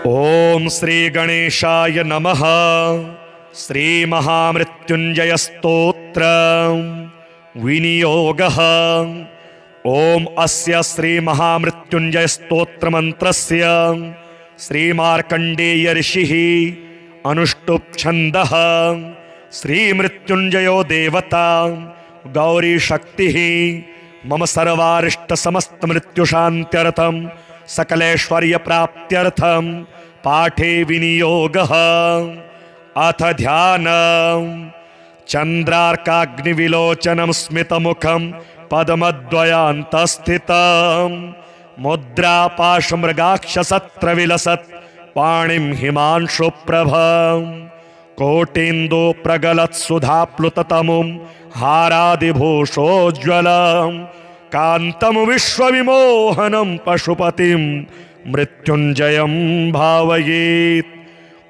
ओम श्री गणेशाय नमः। श्री महामृत्युंजय स्तोत्र विनियोगः। ओम अस्य श्री महामृत्युंजय स्तोत्र मंत्रस्य श्री मार्कंडेय ऋषिः अनुष्टुप् छन्दः। श्री मृत्युंजयो देवता गौरी शक्तिः मम सर्वारिष्ट समस्त मृत्यु शांत्यर्थम सकलैश्वर्य प्राप्त्यर्थम पाठे विनियोगः। अथ ध्यान चंद्रार्काग्निविलोचनं स्मितमुखं पद्मद्वयान्तस्थितं मुद्रापाशमृगाक्षसत्र विलसत् पाणिं हिमांशुप्रभं कोटीन्दो प्रगलत्सुधाप्लुततमुं हारादिभूषोज्ज्वलं कांतं विश्वविमोहनं पशुपतिं मृत्युंजयं भावयेत्।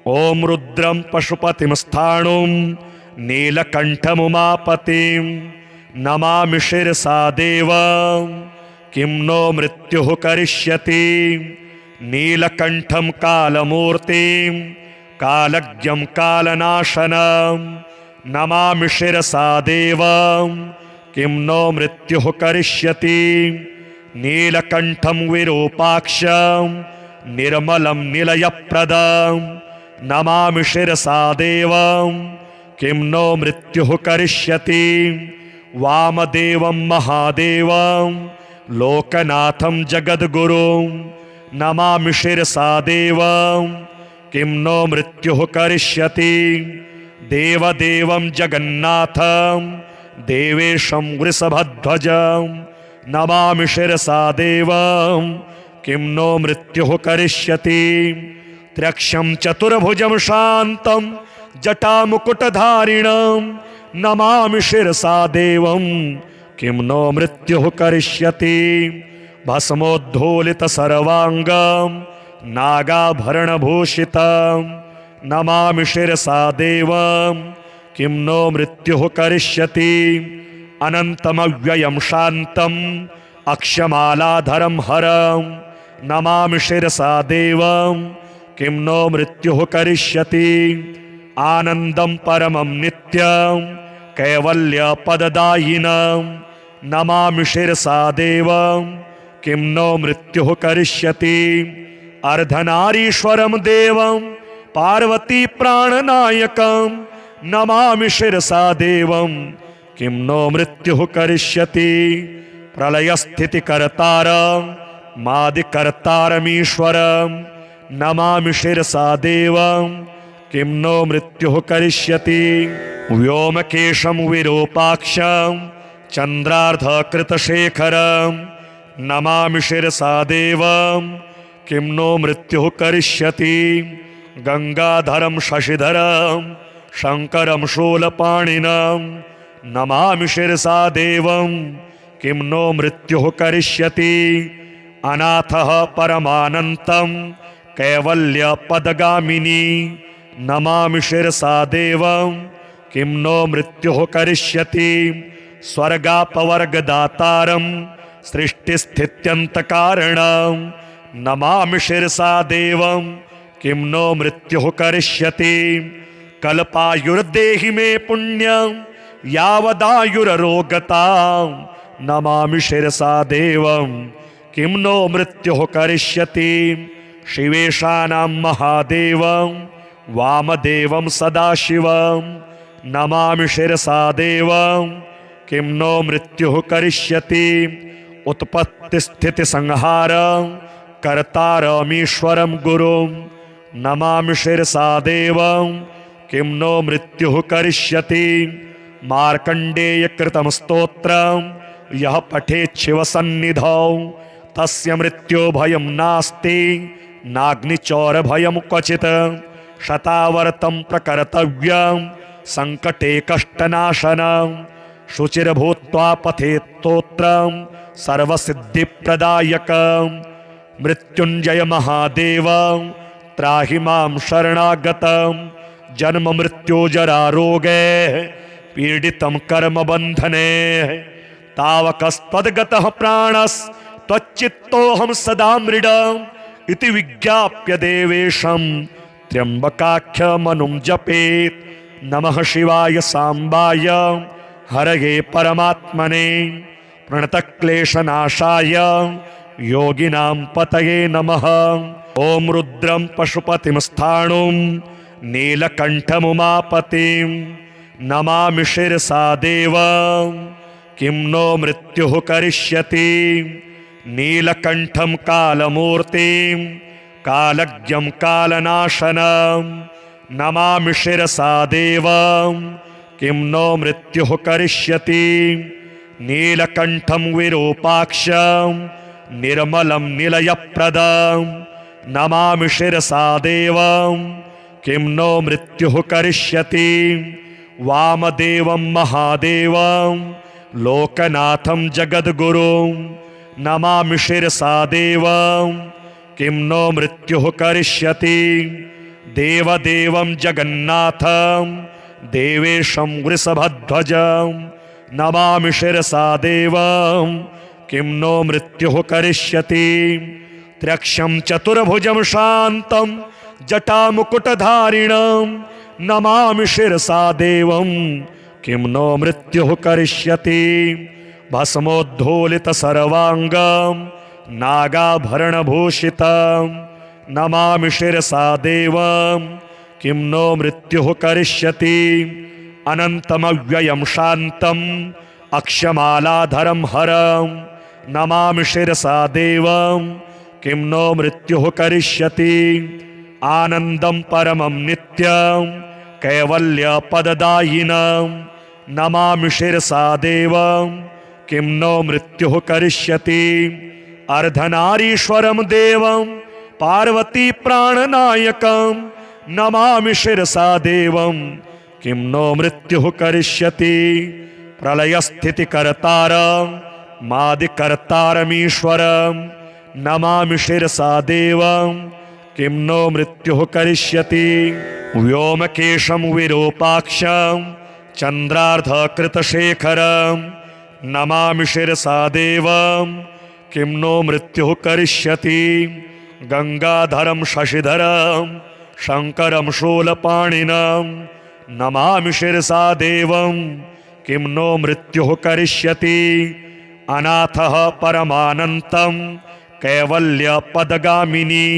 ओम रुद्रं पशुपतिं स्थाणुं नीलकण्ठमुमापतिं नमामि शिरसा देवं किं नो मृत्युः करिष्यति। नीलकण्ठं कालमूर्तिं कालज्ञं कालनाशनं नमामि शिरसा देवं किं नो मृत्युः करिष्यति। नीलकण्ठं विरूपाक्षं निर्मलं निलयप्रदं नमामि शिरसा देवं किं नो मृत्युः करिष्यति। वामदेवं महादेवं लोकनाथं जगद्गुरुं नमामि शिरसा देवं किं नो मृत्युः करिष्यति। देवदेवं जगन्नाथं देवेशं वृषभध्वजं नमामि शिरसा देवं किं नो मृत्युः करिष्यति। त्र्यक्षं चतुर्भुजं शान्तं जटामुकुटधारिणं नमामि शिरसा देवं किं नो मृत्युः करिष्यति। भस्मोद्धूलितसर्वाङ्गं नागाभरणभूषितं नमामि शिरसा देवं किं नो मृत्युः करिष्यति। अनन्तमव्ययं शान्तं अक्षमालाधरं हरं नमामि शिरसा देवं किं नो मृत्युः करिष्यति। आनन्दं परमं नित्यं कैवल्यपददायिनं नमामि शिरसा देवं किं नो मृत्युः करिष्यति। अर्धनारीश्वरं देवं पार्वती प्राणनायकं नमामि शिरसा देवं किं नो मृत्युः करिष्यति। प्रलयस्थितिकर्तारं मादिकर्तारमीश्वरं नमामि शिरसा देवं किं नो मृत्युः करिष्यति। व्योमकेशं विरूपाक्षं चन्द्रार्धकृतशेखरं नमामि शिरसा देवं किं नो मृत्युः करिष्यति। गंगाधरं शशिधरं शंकरं शूलपाणिनं नमामि शिरसा देवं किं नो मृत्युः करिष्यति। अनाथः परमानन्तं कैवल्यपदगामिनी नमामि शिरसा देवं किं नो मृत्युः करिष्यति। स्वर्गापवर्गदातारं सृष्टिस्थित्यन्तकारणं नमामि शिरसा देवं किं नो मृत्युः करिष्यति। कल्पायुर्देहि मे पुण्यं यावदायुररोगतां नमामि शिरसा देवं किं नो मृत्युः करिष्यति। शिवेशानां महादेवं वामदेवं सदाशिवं नमामि शिरसा देवं किं नो मृत्युः करिष्यति। उत्पत्तिस्थितिसंहारं कर्तारमीश्वरं गुरुं नमामि शिरसा देवं किं नो मृत्युः करिष्यति। मार्कण्डेयकृतं स्तोत्रं यः पठेत् शिवसन्निधौ तस्य मृत्योभयं नास्ति नाग्निचौरभयं क्वचित्। शतावर्तं प्रकर्तव्यं संकटे कष्टनाशनं शुचिर्भूत्वा पठेत् स्तोत्रं सर्वसिद्धिप्रदायकं। मृत्युंजय महादेवं त्राहि मां शरणागतं जन्म मृत्यु जरा रोगे पीडितं कर्म बंधने तावकस्तद्गतः प्राणस् त्वच्चित्तोऽहं सदा मृडं इति विज्ञाप्य देवेशं त्र्यंबकाख्यमनुं जपेत्। नमः शिवाय सांबाय हरये परमात्मने प्रणतक्लेशनाशाय योगिनां पतये नमः। ॐ रुद्रं पशुपतिं स्थाणुं नीलकण्ठमुमापतिं नमामि शिरसा देवं किं नो मृत्युः करिष्यति। नीलकण्ठं कालमूर्तिं कालज्ञं कालनाशनं नमामि शिरसा देवं किं नो मृत्युः करिष्यति। नीलकण्ठं विरूपाक्षं निर्मलं निलयप्रदं नमामि शिरसा देवं किं नो मृत्युः करिष्यति। वामदेवं महादेवं लोकनाथं जगद्गुरुं नमामि शिरसा देवं किं नो मृत्युः करिष्यति। देवदेवं जगन्नाथं देवेशं वृषभध्वजं नमामि शिरसा देवं किं नो मृत्युः करिष्यति। त्र्यक्षं चतुर्भुजं शान्तं जटामुकुटधारिणं नमामि शिरसा देवं किं नो मृत्युः करिष्यति। भस्मोद्धूलित सर्वांगं नागाभरणभूषितं नमामि शिरसा देवं किं नो मृत्युः करिष्यति। अनन्तमव्ययं शान्तं अक्षमालाधरं हरं नमामि शिरसा देवं किं नो मृत्युः करिष्यति। आनन्दं परमं नित्यं कैवल्यपददायिनं नमामि शिरसा देवं किं नो मृत्युः करिष्यति। अर्धनारीश्वरं देवं पार्वती प्राणनायकं नमामि शिरसा देवं किं नो मृत्युः करिष्यति। प्रलयस्थितिकर्तारं मादिकर्तारमीश्वरं नमामि शिरसा देवं किं नो मृत्युः करिष्यति। व्योमकेशं विरूपाक्षं चन्द्रार्धकृतशेखरं नमामि शिरसा देवं किं नो मृत्युः करिष्यति। गंगाधरं शशिधरं शंकरं शूलपाणिनं नमामि शिरसा देवं किं नो मृत्युः करिष्यति। अनाथः परमानन्तं कैवल्यपदगामिनी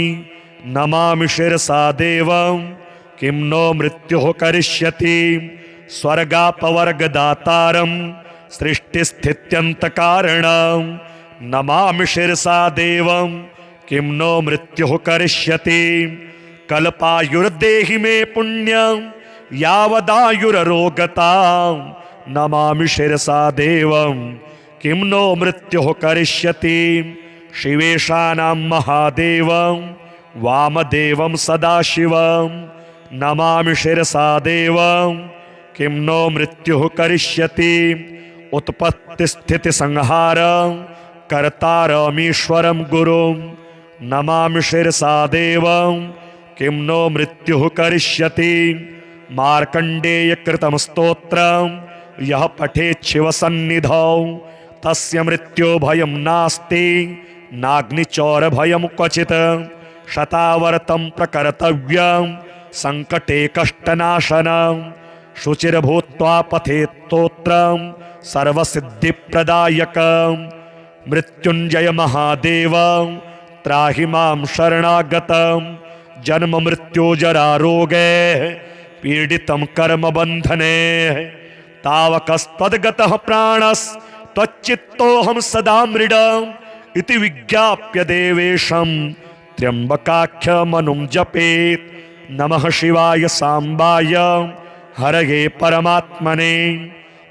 नमामि शिरसा देवं किं नो मृत्युः करिष्यति। स्वर्गापवर्गदातारं सृष्टिस्थित्यन्तकारणं नमामि शिरसा देवं किं नो मृत्युः करिष्यति। कल्पायुर्देहि मे पुण्यं यावदायुररोगतां नमामि शिरसा देवं किं नो मृत्युः करिष्यति। शिवेशानां महादेवं वामदेवं सदाशिवं नमामि शिरसा देवं किं नो मृत्युः करिष्यति। उत्पत्तिस्थितिसंहारं कर्तारमीश्वरं गुरुं नमामि शिरसा देवं किं नो मृत्युः करिष्यति। मार्कण्डेयकृतं स्तोत्रं यः पठेत् शिवसन्निधौ तस्य मृत्युभयं नास्ति नाग्निचौरभयं क्वचित्। शतावर्तं प्रकर्तव्यं संकटे कष्टनाशनं शुचिर्भूत्वा पठेत् स्तोत्रं सर्वसिद्धिप्रदायकं। मृत्युञ्जय महादेवं त्राहि मां शरणागतं जन्म मृत्युजरारोगैः पीडितं कर्मबन्धने। तावकस्त्वद्गतः प्राणस्त्वच्चित्तोऽहं सदा मृडम् इति विज्ञाप्य देवेशं त्र्यंबकाख्यमनुं जपेत्। नमः शिवाय सांबाय हरये परमात्मने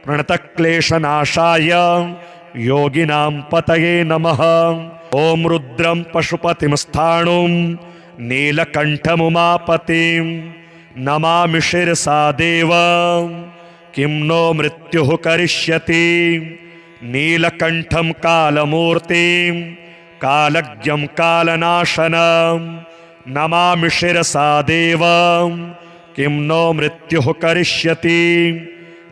प्रणतक्लेशनाशाय योगिनां पतये नमः। ॐ रुद्रं पशुपतिं स्थाणुं नीलकण्ठमुमापतिं नमामि शिरसा देवं किं नो मृत्युः करिष्यति। नीलकण्ठं कालमूर्तिं कालज्ञं कालनाशनं नमामि शिरसा देवं किं नो मृत्युः करिष्यति।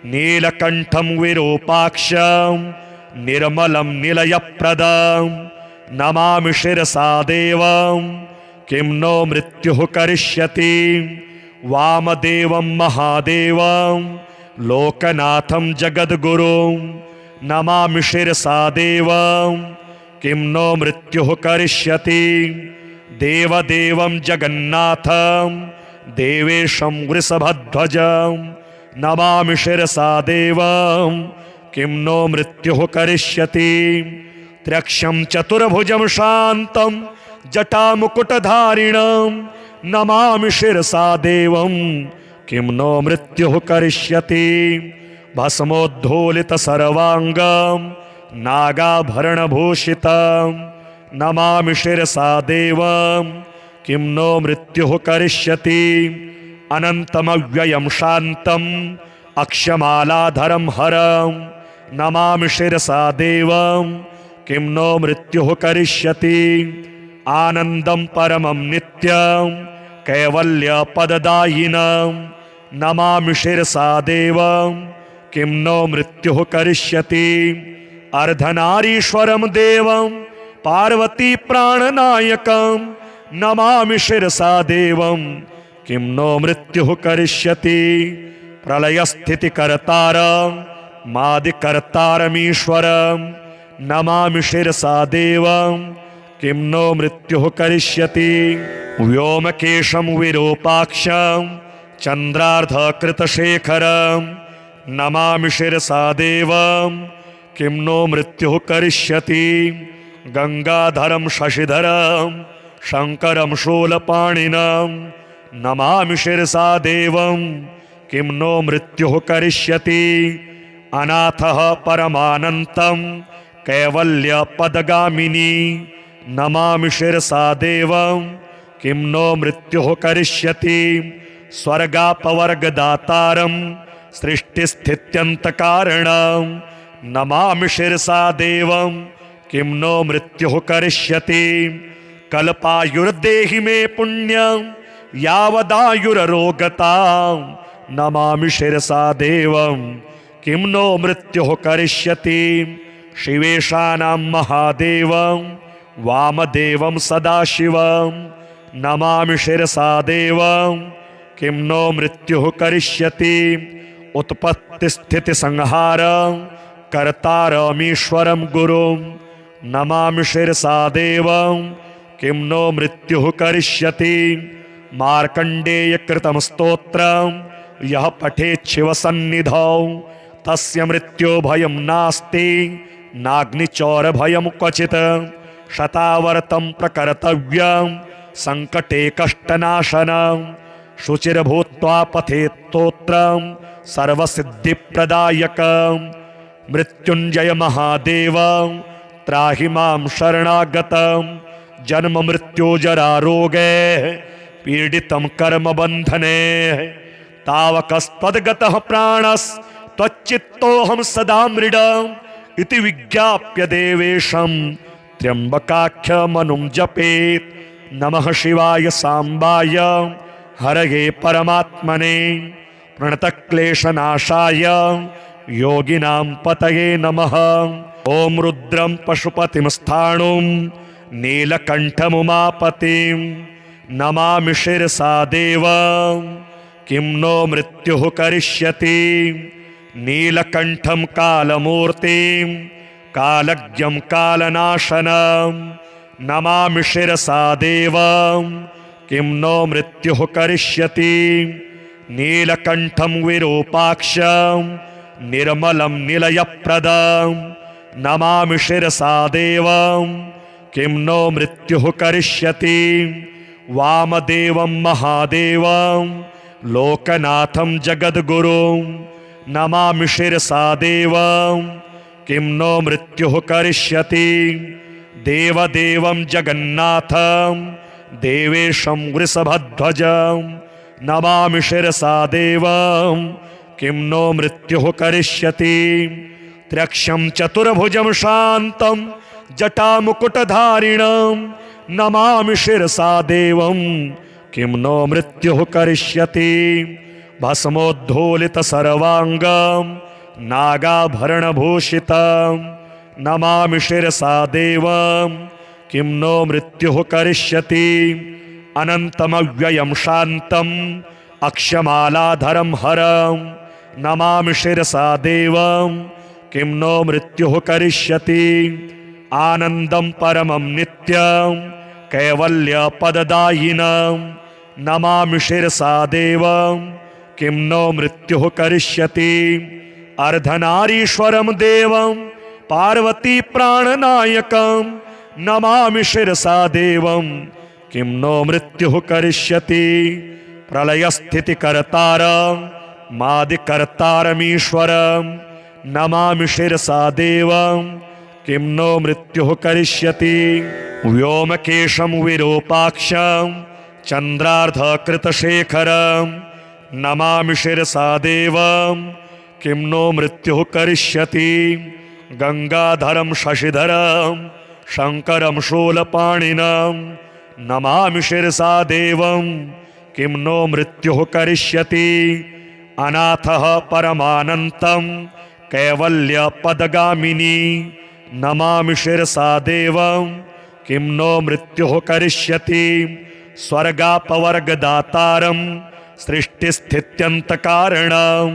नीलकण्ठं विरूपाक्षं निर्मलं निलयप्रदं नमामि शिरसा देवं किं नो मृत्युः करिष्यति। वामदेवं महादेवं लोकनाथं जगद्गुरुं नमामि शिरसा देवं किं नो मृत्युः करिष्यति। देवदेवं जगन्नाथं देवेशं वृषभध्वजं नमामि शिरसा देवं किं नो मृत्युः करिष्यति। त्र्यक्षं चतुर्भुजं शान्तं जटामुकुटधारिणं नमामि शिरसा देवं किं नो मृत्युः करिष्यति। भस्मोद्धूलितसर्वाङ्गं नागाभरणभूषितं नमामि शिरसा देवं किं नो मृत्युः करिष्यति। अनन्तमव्ययं शान्तं अक्षमालाधरं हरं नमामि शिरसा देवं किं नो मृत्युः करिष्यति। आनन्दं परमं नित्यं कैवल्यपददायिनं नमामि शिरसा देवं किं नो मृत्युः करिष्यति। अर्धनारीश्वरं देवं पार्वती प्राणनायकं नमामि शिरसा देवं किं नो मृत्युः करिष्यति। प्रलयस्थितिकर्तारं मादिकर्तारमीश्वरं नमामि शिरसा देवं किं नो मृत्युः करिष्यति। व्योमकेशं विरूपाक्षं चन्द्रार्धकृतशेखरं नमामि शिरसा देवं किं नो मृत्युः करिष्यति। गंगाधरं शशिधरं शंकरं शूलपाणिनं नमामि शिरसा देवं किं नो मृत्युः करिष्यति। अनाथः परमानन्तं कैवल्यपदगामिनी नमामि शिरसा देवं किं नो मृत्युः करिष्यति। स्वर्गापवर्गदातारं सृष्टिस्थित्यन्तकारणं नमामि शिरसा देवं किं नो मृत्युः करिष्यति। कल्पायुर्देहि मे पुण्यं यावदायुररोगतां नमामि शिरसा देवं किं नो मृत्युः करिष्यति। शिवेशानां महादेवं वामदेवं सदाशिवं नमामि शिरसा देवं किं नो मृत्युः करिष्यति। उत्पत्तिस्थितिसंहारं कर्तारमीश्वरं गुरुं नमामि शिरसा देवं किं नो मृत्युः करिष्यति। मार्कण्डेयकृतं स्तोत्रं यः पठेत् शिवसन्निधौ तस्य मृत्युभयं नास्ति नाग्निचौरभयं क्वचित्। शतावर्तं प्रकर्तव्यं संकटे कष्टनाशनं शुचिर्भूत्वा पठेत् स्तोत्रं सर्वसिद्धिप्रदायकं। मृत्युञ्जय महादेवं त्राहि मां शरणागतं जन्म मृत्युजरारोगे पीडितं कर्मबन्धने। तावकस्त्वद्गतः प्राणस्त्वच्चित्तोऽहं सदा मृडम् इति विज्ञाप्य देवेशं त्र्यम्बकाख्यमनुं जपेत्। नमः शिवाय सांबाय हरये परमात्मने प्रणतक्लेशनाशाय योगिनां पतये नमः। ॐ रुद्रं पशुपतिं स्थाणुं नीलकण्ठमुमापतिं नमामि शिरसा देवं किं नो मृत्युः करिष्यति। नीलकण्ठं कालमूर्तिं कालज्ञं कालनाशनं नमामि शिरसा देवं किं नो मृत्युः करिष्यति। नीलकण्ठं विरूपाक्षं निर्मलं निलयप्रदं नमामि शिरसा देवं किं नो मृत्युः करिष्यति। वामदेवं महादेवं लोकनाथं जगद्गुरुं नमामि शिरसा देवं किं नो मृत्युः करिष्यति। देवदेवं जगन्नाथं देवेशं वृषभध्वजं नमामि शिरसा देवं किं नो मृत्युः करिष्यति। त्र्यक्षं चतुर्भुजं शान्तं जटामुकुटधारिणं नमामि शिरसा देवं किं नो मृत्युः करिष्यति। भस्मोद्धूलितसर्वाङ्गं नागाभरणभूषितं नमामि शिरसा देवं किं नो मृत्युः करिष्यति। अनन्तमव्ययं शान्तम् अक्षमालाधरं हरं नमामि शिरसा देवं किं नो मृत्युः करिष्यति। आनन्दं परमं नित्यं कैवल्यपददायिनं नमामि शिरसा देवं किं नो मृत्युः करिष्यति। अर्धनारीश्वरं देवं पार्वती प्राणनायकं नमामि शिरसा देवं किं नो मृत्युः करिष्यति। प्रलयस्थितिकर्तारं मादिकर्तारमीश्वरं नमामि शिरसा देवं किं नो मृत्युः करिष्यति। व्योमकेशं विरूपाक्षं चन्द्रार्धकृतशेखरं नमामि शिरसा देवं किं नो मृत्युः करिष्यति। गंगाधरं शशिधरं शंकरं शूलपाणिनं नमामि शिरसा देवं किं नो मृत्युः करिष्यति। अनाथः परमानन्तं कैवल्यपदगामिनी नमामि शिरसा देवं किं नो मृत्युः करिष्यति। स्वर्गापवर्गदातारं सृष्टिस्थित्यन्तकारणं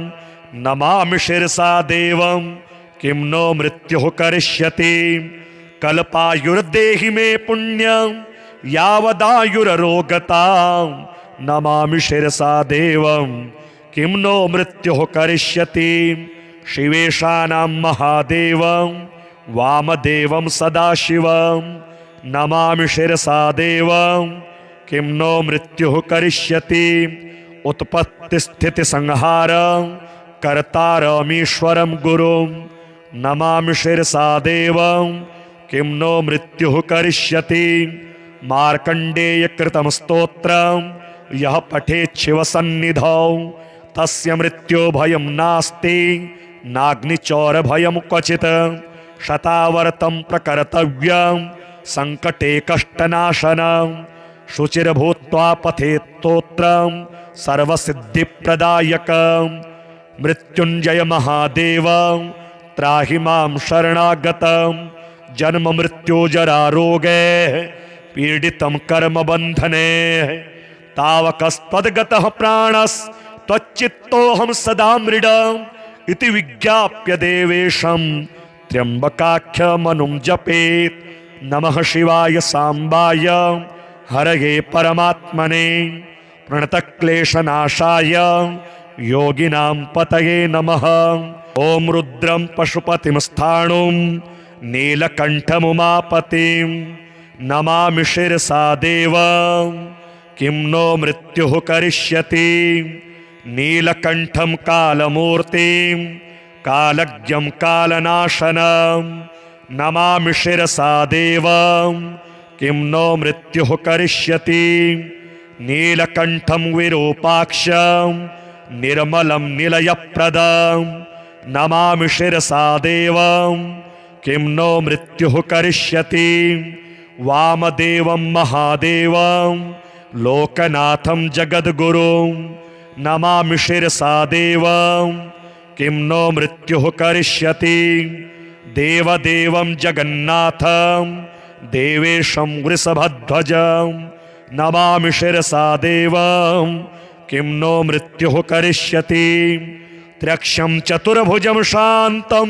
नमामि शिरसा देवं किं नो मृत्युः करिष्यति। कल्पायुर्देहि मे पुण्यं यावदायुररोगतां नमामि शिरसा देवं किं नो मृत्युः करिष्यति। शिवेशानां महादेवं वामदेवं सदाशिवं नमामि शिरसा देवं किं नो मृत्युः करिष्यति। उत्पत्तिस्थितिसंहारं कर्तारमीश्वरं गुरुं नमामि शिरसा देवं किं नो मृत्युः करिष्यति। मार्कण्डेयकृतं स्तोत्रं यः पठेत् शिवसन्निधौ तस्य मृत्यो भयं नास्ति नाग्निचौरभयं क्वचित्। शतावर्तं प्रकर्तव्यं संकटे कष्टनाशनं शुचिर्भूत्वा पठेत् स्तोत्रं सर्वसिद्धिप्रदायकं। मृत्युञ्जय महादेवं त्राहि मां शरणागतं जन्म मृत्युजरारोगे पीडितं कर्मबन्धने। तावकस्त्वद्गतः प्राणस्त्वच्चित्तोऽहं सदा मृडम् इति विज्ञाप्य देवेशं त्र्यम्बकाख्यमनुं जपेत्। नमः शिवाय सांबाय हरये परमात्मने प्रणतक्लेशनाशाय योगिनां पतये नमः। ॐ रुद्रं पशुपतिं स्थाणुं नीलकण्ठमुमापतिं नमामि शिरसा देवं किं नो मृत्युः करिष्यति। नीलकण्ठं कालमूर्तिं कालज्ञं कालनाशनं नमामि शिरसा देवं किं नो मृत्युः करिष्यति। नीलकण्ठं विरूपाक्षं निर्मलं निलयप्रदं नमामि शिरसा देवं किं नो मृत्युः करिष्यति। वामदेवं महादेवं लोकनाथं जगद्गुरुं नमामि शिरसा देवं किं नो मृत्युः करिष्यति। देवदेवं जगन्नाथं देवेशं वृषभध्वजं नमामि शिरसा देवं किं नो मृत्युः करिष्यति। त्र्यक्षं चतुर्भुजं शान्तं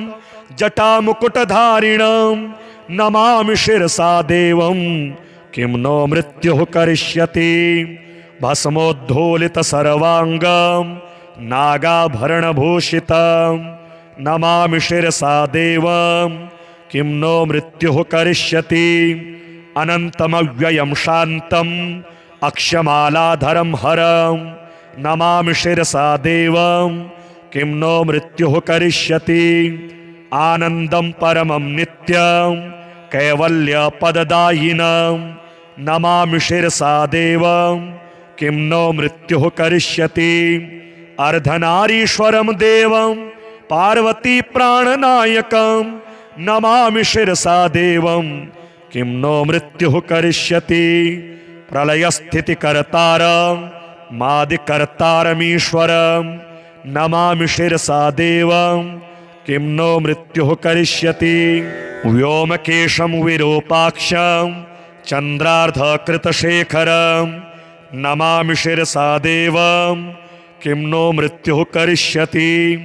जटामुकुटधारिणं नमामि शिरसा देवं किं नो मृत्युः करिष्यति। भस्मोद्धूलितसर्वाङ्गं नागाभरणभूषितं नमामि शिरसा देवं किं नो मृत्युः करिष्यति। अनन्तमव्ययं शान्तम् अक्षमालाधरं हरं नमामि शिरसा देवं किं नो मृत्युः करिष्यति। आनन्दं परमं नित्यं कैवल्यपददायिनं नमामि शिरसा देवं किं नो मृत्युः करिष्यति। अर्धनारीश्वरं देवं पार्वती प्राणनायकं नमामि शिरसा देवं किं नो मृत्युः करिष्यति। प्रलयस्थितिकर्तारं मादिकर्तारमीश्वरं नमामि शिरसा देवं किं नो मृत्युः करिष्यति। व्योमकेशं विरूपाक्षं चन्द्रार्धकृतशेखरं नमामि शिरसा देवं किं नो मृत्युः करिष्यति।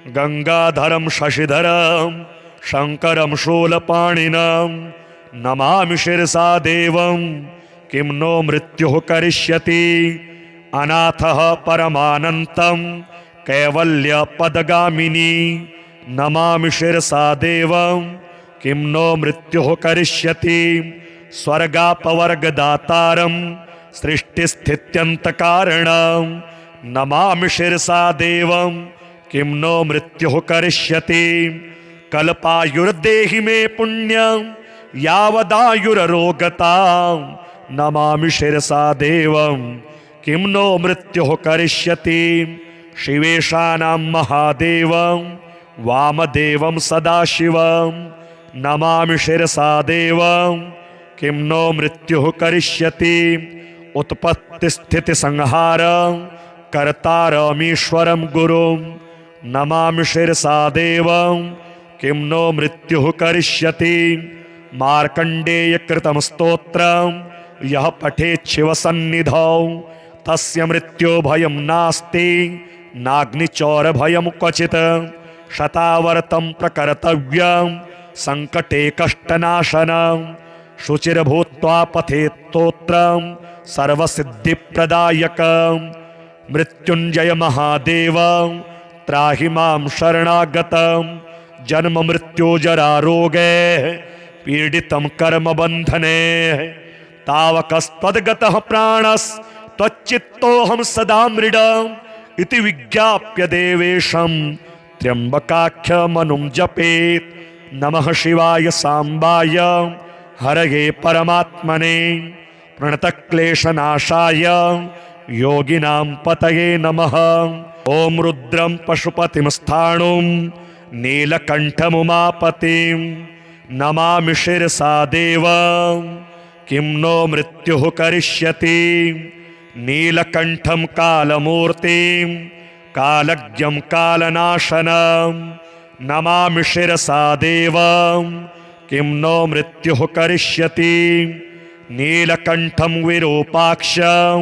गंगाधरं शशिधरं शंकरं शूलपाणिनं नमामि शिरसा देवं किं नो मृत्युः करिष्यति। अनाथः परमानन्तं कैवल्यपदगामिनी नमामि शिरसा देवं किं नो मृत्युः करिष्यति। स्वर्गापवर्गदातारं सृष्टिस्थित्यन्तकारणं नमामि शिरसा देवं किं नो मृत्युः करिष्यति। कल्पायुर्देहि मे पुण्यं यावदायुररोगतां नमामि शिरसा देवं किं नो मृत्युः करिष्यति। शिवेशानां महादेवं वामदेवं सदाशिवं नमामि शिरसा देवं किं नो मृत्युः करिष्यति। उत्पत्तिस्थितिसंहारं कर्तारमीश्वरं गुरुं नमामि शिरसा देवं किं नो मृत्युः करिष्यति। मार्कण्डेयकृतं स्तोत्रं यः पठेत् शिवसन्निधौ तस्य मृत्योभयं नास्ति नाग्निचौरभयं क्वचित्। शतावर्तं प्रकर्तव्यं संकटे कष्टनाशनं शुचिर्भूत्वा पठेत् स्तोत्रं सर्वसिद्धिप्रदायकं। मृत्युञ्जय महादेव त्राहि मां शरणागतं जन्म मृत्युजरारोगे पीडितं कर्मबन्धने। तावकस्त्वद्गतः प्राणस्त्वच्चित्तोऽहं सदा मृडम् इति विज्ञाप्य देवेशं त्र्यम्बकाख्यमनुं जपेत्। नमः शिवाय सांबाय हरये परमात्मने प्रणतक्लेशनाशाय योगिनां पतये नमः। ॐ रुद्रं पशुपतिं स्थाणुं नीलकण्ठमुमापतिं नमामि शिरसा देवं किं नो मृत्युः करिष्यति। नीलकण्ठं कालमूर्तिं कालज्ञं कालनाशनं नमामि शिरसा देवं किं नो मृत्युः करिष्यति। नीलकण्ठं विरूपाक्षं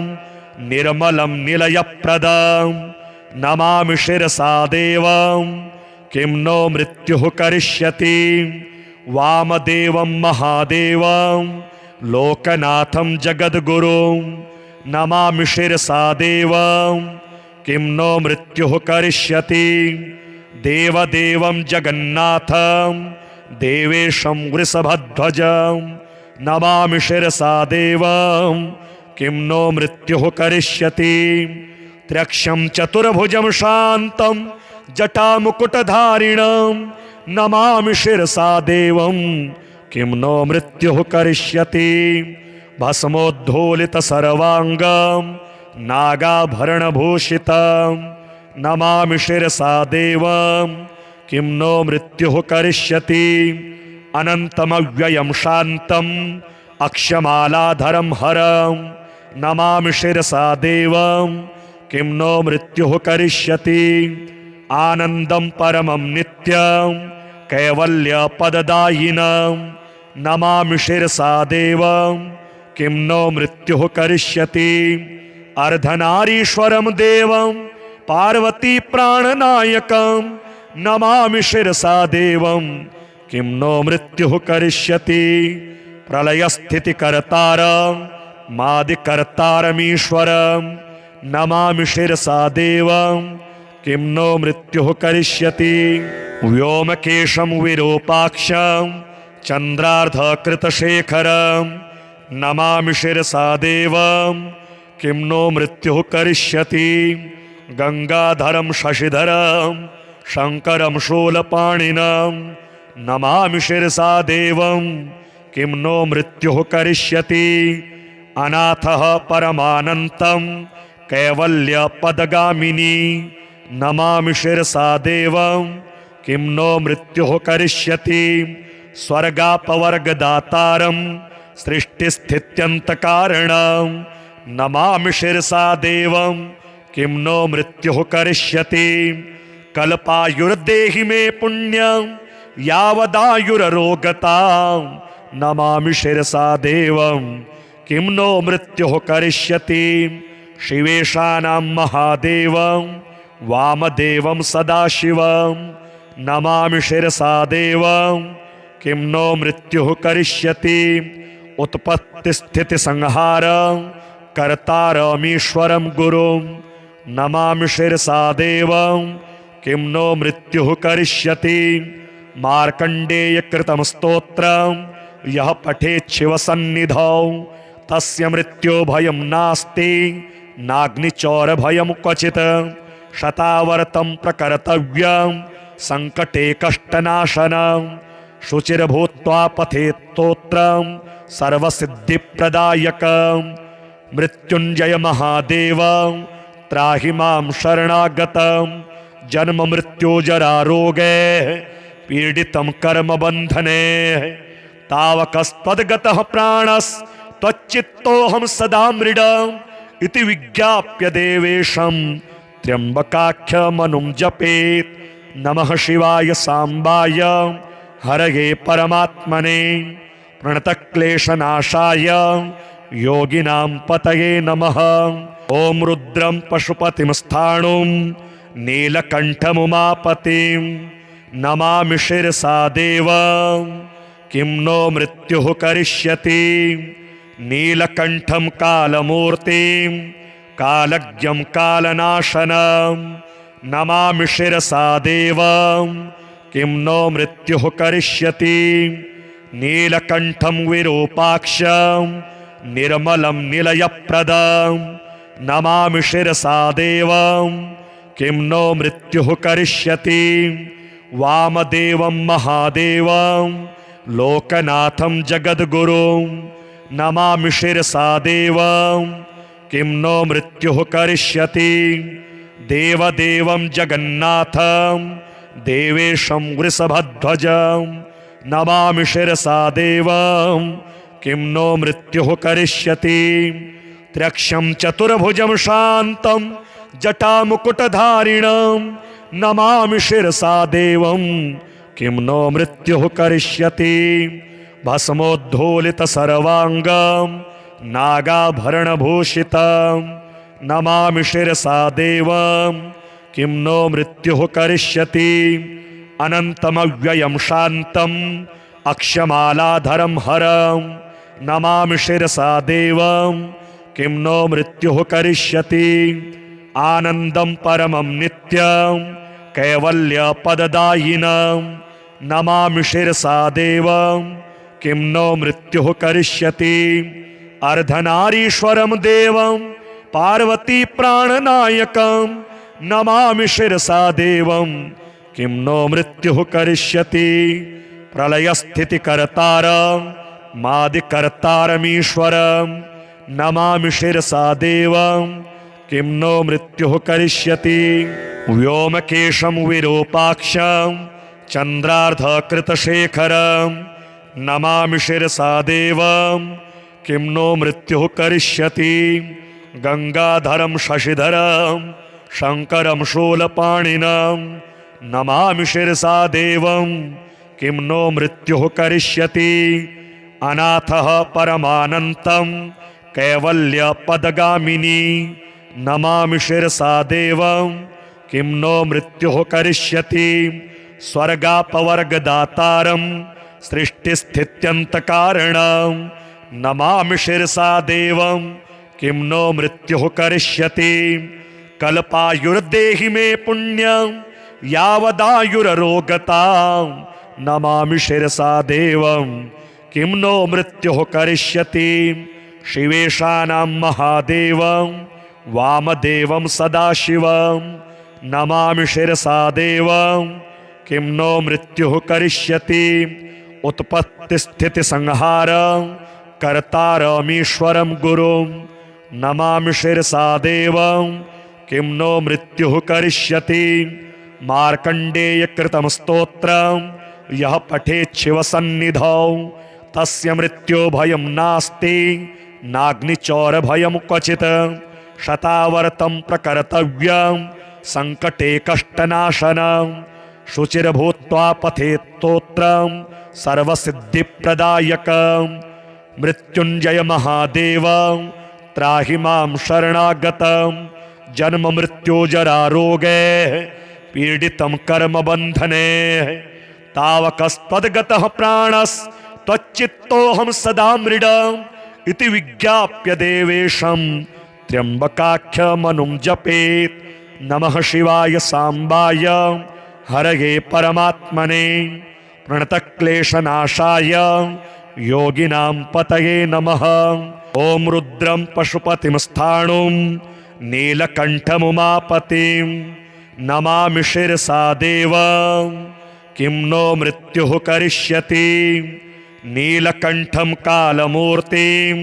निर्मलं निलयप्रदं नमामि शिरसा देवं किं नो मृत्युः करिष्यति। वामदेवं महादेवं लोकनाथं जगद्गुरुं नमामि शिरसा देवं किं नो मृत्युः करिष्यति। देवदेवं जगन्नाथं देवेशं वृषभध्वजं नमामि शिरसा देवं किं नो मृत्युः करिष्यति। त्र्यक्षं चतुर्भुजं शान्तं जटामुकुटधारिणं नमामि शिरसा देवं किं नो मृत्युः करिष्यति। भस्मोद्धूलितसर्वाङ्गं नागाभरणभूषितं नमामि शिरसा देवं किं नो मृत्युः करिष्यति। अनन्तमव्ययं शान्तम् अक्षमालाधरं हरं नमामि शिरसा देवं किं नो मृत्युः करिष्यति। आनन्दं परमं नित्यं कैवल्यपददायिनं नमामि शिरसा देवं किं नो मृत्युः करिष्यति। अर्धनारीश्वरं देवं पार्वती प्राणनायकं नमामि शिरसा देवं किं नो मृत्युः करिष्यति। प्रलयस्थितिकर्तारं मादिकर्तारमीश्वरं नमामि शिरसा देवं किं नो मृत्युः करिष्यति। व्योमकेशं विरूपाक्षं चन्द्रार्धकृतशेखरं नमामि शिरसा देवं किं नो मृत्युः करिष्यति। गंगाधरं शशिधरं शंकरं शूलपाणिनं नमामि शिरसा देवं किं नो मृत्युः करिष्यति। अनाथः परमानन्तं कैवल्यपदगामिनी नमामि शिरसा देवं किं नो मृत्युः करिष्यति। स्वर्गापवर्गदातारं सृष्टिस्थित्यन्तकारणं नमामि शिरसा देवं किं नो मृत्युः करिष्यति। कल्पायुर्देहि मे पुण्यं यावदायुररोगतां नमामि शिरसा देवं किं नो मृत्युः करिष्यति। शिवेशानां महादेवं वामदेवं सदाशिवं नमामि शिरसा देवं किं नो मृत्युः करिष्यति। उत्पत्तिस्थितिसंहारं कर्तारमीश्वरं गुरुं नमामि शिरसा देवं किं नो मृत्युः करिष्यति। मार्कण्डेयकृतं स्तोत्रं यः पठेत् शिवसन्निधौ तस्य मृत्यो भयं नास्ति नाग्निचौरभयं क्वचित्। शतावर्तं प्रकर्तव्यं संकटे कष्टनाशनं शुचिर्भूत्वा पठेत् स्तोत्रं सर्वसिद्धिप्रदायकं। मृत्युञ्जय महादेव त्राहि मां शरणागतं जन्म मृत्यु जरा रोगे पीडितं कर्मबन्धने। तावकस्त्वद्गतः प्राणस्त्वच्चित्तोऽहं सदा मृडम् इति विज्ञाप्य देवेशं त्र्यम्बकाख्यमनुं जपेत्। नमः शिवाय सांबाय हरये परमात्मने प्रणतक्लेशनाशाय योगिनां पतये नमः। ॐ रुद्रं पशुपतिं स्थाणुं नीलकण्ठमुमापतिं नमामि शिरसा देवं किं नो मृत्युः करिष्यति। नीलकण्ठं कालमूर्तिं कालज्ञं कालनाशनं नमामि शिरसा देवं किं नो मृत्युः करिष्यति। नीलकण्ठं विरूपाक्षं निर्मलं निलयप्रदं नमामि शिरसा देवं किं नो मृत्युः करिष्यति। वामदेवं महादेवं लोकनाथं जगद्गुरुं नमामि शिरसा देवं किं नो मृत्युः करिष्यति। देवदेवं जगन्नाथं देवेशं वृषभध्वजं नमामि शिरसा देवं किं नो मृत्युः करिष्यति। त्र्यक्षं चतुर्भुजं शान्तं जटामुकुटधारिणं नमामि शिरसा देवं किं नो मृत्युः करिष्यति। भस्मोद्धूलितसर्वाङ्गं नागाभरणभूषितं नमामि शिरसा देवं किं नो मृत्युः करिष्यति। अनन्तमव्ययं शान्तं अक्षमालाधरं हरं नमामि शिरसा देवं किं नो मृत्युः करिष्यति। आनन्दं परमं नित्यं कैवल्यपददायिनं नमामि शिरसा देवं किं नो मृत्युः करिष्यति। अर्धनारीश्वरं देवं पार्वती प्राणनायकं नमामि शिरसा देवं किं नो मृत्युः करिष्यति। प्रलयस्थितिकर्तारं मादिकर्तारमीश्वरं नमामि शिरसा देवं किं नो मृत्युः करिष्यति। व्योमकेशं विरूपाक्षं चन्द्रार्धकृतशेखरं नमामि शिरसा देवं किं नो मृत्युः करिष्यति। गंगाधरं शशिधरं शंकरं शूलपाणिनं नमामि शिरसा देवं किं नो मृत्युः करिष्यति। अनाथः परमानन्तं कैवल्यपदगामिनी नमामि शिरसा देवं किं नो मृत्युः करिष्यति। स्वर्गापवर्गदातारं सृष्टिस्थित्यन्तकारणं नमामि शिरसा देवं किं नो मृत्युः करिष्यति। कल्पायुर्देहि मे पुण्यं यावदायुररोगतां नमामि शिरसा देवं किं नो मृत्युः करिष्यति। शिवेशानां महादेवं वामदेवं सदाशिवं नमामि शिरसा देवं किं नो मृत्युः करिष्यति। उत्पत्तिस्थितिसंहारं कर्तारमीश्वरं गुरुं नमामि शिरसा देवं किं नो मृत्युः करिष्यति। मार्कण्डेयकृतं स्तोत्रं यः पठेत् शिवसन्निधौ तस्य मृत्यो भयं नास्ति नाग्निचौरभयं क्वचित्। शतावर्तं प्रकर्तव्यं संकटे कष्टनाशनं शुचिर्भूत्वा पठेत् स्तोत्रं सर्वसिद्धिप्रदायकं। मृत्युंजय महादेव त्राहि मां शरणागतं जन्म मृत्यु जरा रोगे पीडितं कर्म बंधने तावकस्तद्गतः प्राणस्त्वच्चित्तोऽहं सदा मृडम् इति विज्ञाप्य देवेशं त्र्यंबकाख्यमनुं जपेत्। नमः शिवाय सांबाय हरये परमात्मने प्रणतक्लेशनाशाय योगिनां पतये नमः। ॐ रुद्रं पशुपतिं स्थाणुं नीलकण्ठमुमापतिं नमामि शिरसा देवं किं नो मृत्युः करिष्यति। नीलकण्ठं कालमूर्तिं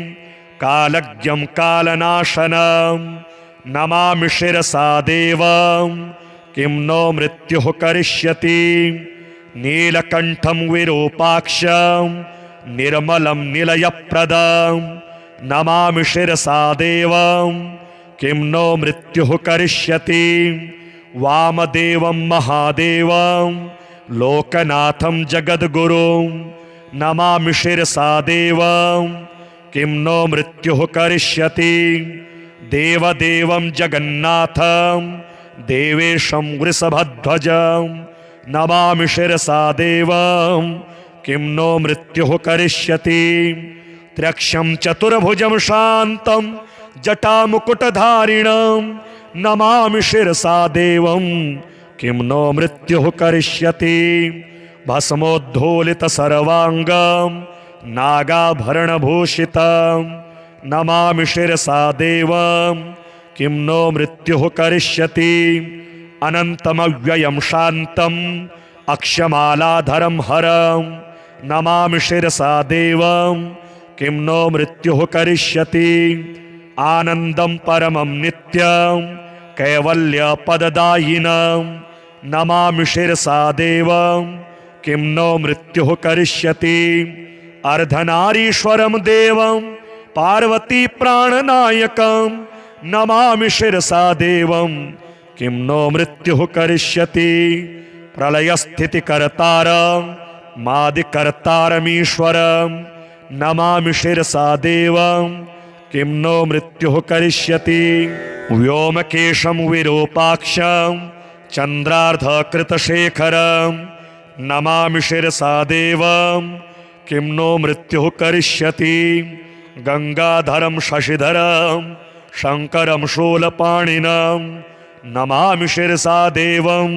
कालज्ञं कालनाशनं नमामि शिरसा देवं किं नो मृत्युः करिष्यति। नीलकण्ठं विरूपाक्षं निर्मलं निलयप्रदं नमामि शिरसा देवं किं नो मृत्युः करिष्यति। वामदेवं महादेवं लोकनाथं जगद्गुरुं नमामि शिरसा देवं किं नो मृत्युः करिष्यति। देवदेवं जगन्नाथं देवेशं वृषभध्वजं नमामि शिरसा देवं किं नो मृत्युः करिष्यति। त्र्यक्षं चतुर्भुजं शान्तं जटामुकुटधारिणं नमामि शिरसा देवं किं नो मृत्युः करिष्यति। भस्मोद्धूलितसर्वाङ्गं नागाभरणभूषितं नमामि शिरसा देवं किं नो मृत्युः करिष्यति। अनन्तमव्ययं शान्तं अक्षमालाधरं हरं नमामि शिरसा देवं किं नो मृत्युः करिष्यति। आनन्दं परमं नित्यं कैवल्यपददायिनं नमामि शिरसा देवं किं नो मृत्युः करिष्यति। अर्धनारीश्वरं देवं पार्वती प्राणनायकं नमामि शिरसा देवं किं नो मृत्युः करिष्यति। प्रलयस्थितिकर्तारं मादिकर्तारमीश्वरं नमामि शिरसा देवं किं नो मृत्युः करिष्यति। व्योमकेशं विरूपाक्षं चन्द्रार्धकृतशेखरं नमामि शिरसा देवं किं नो मृत्युः करिष्यति। गंगाधरं शशिधरं शंकरं शूलपाणिनं नमामि शिरसा देवं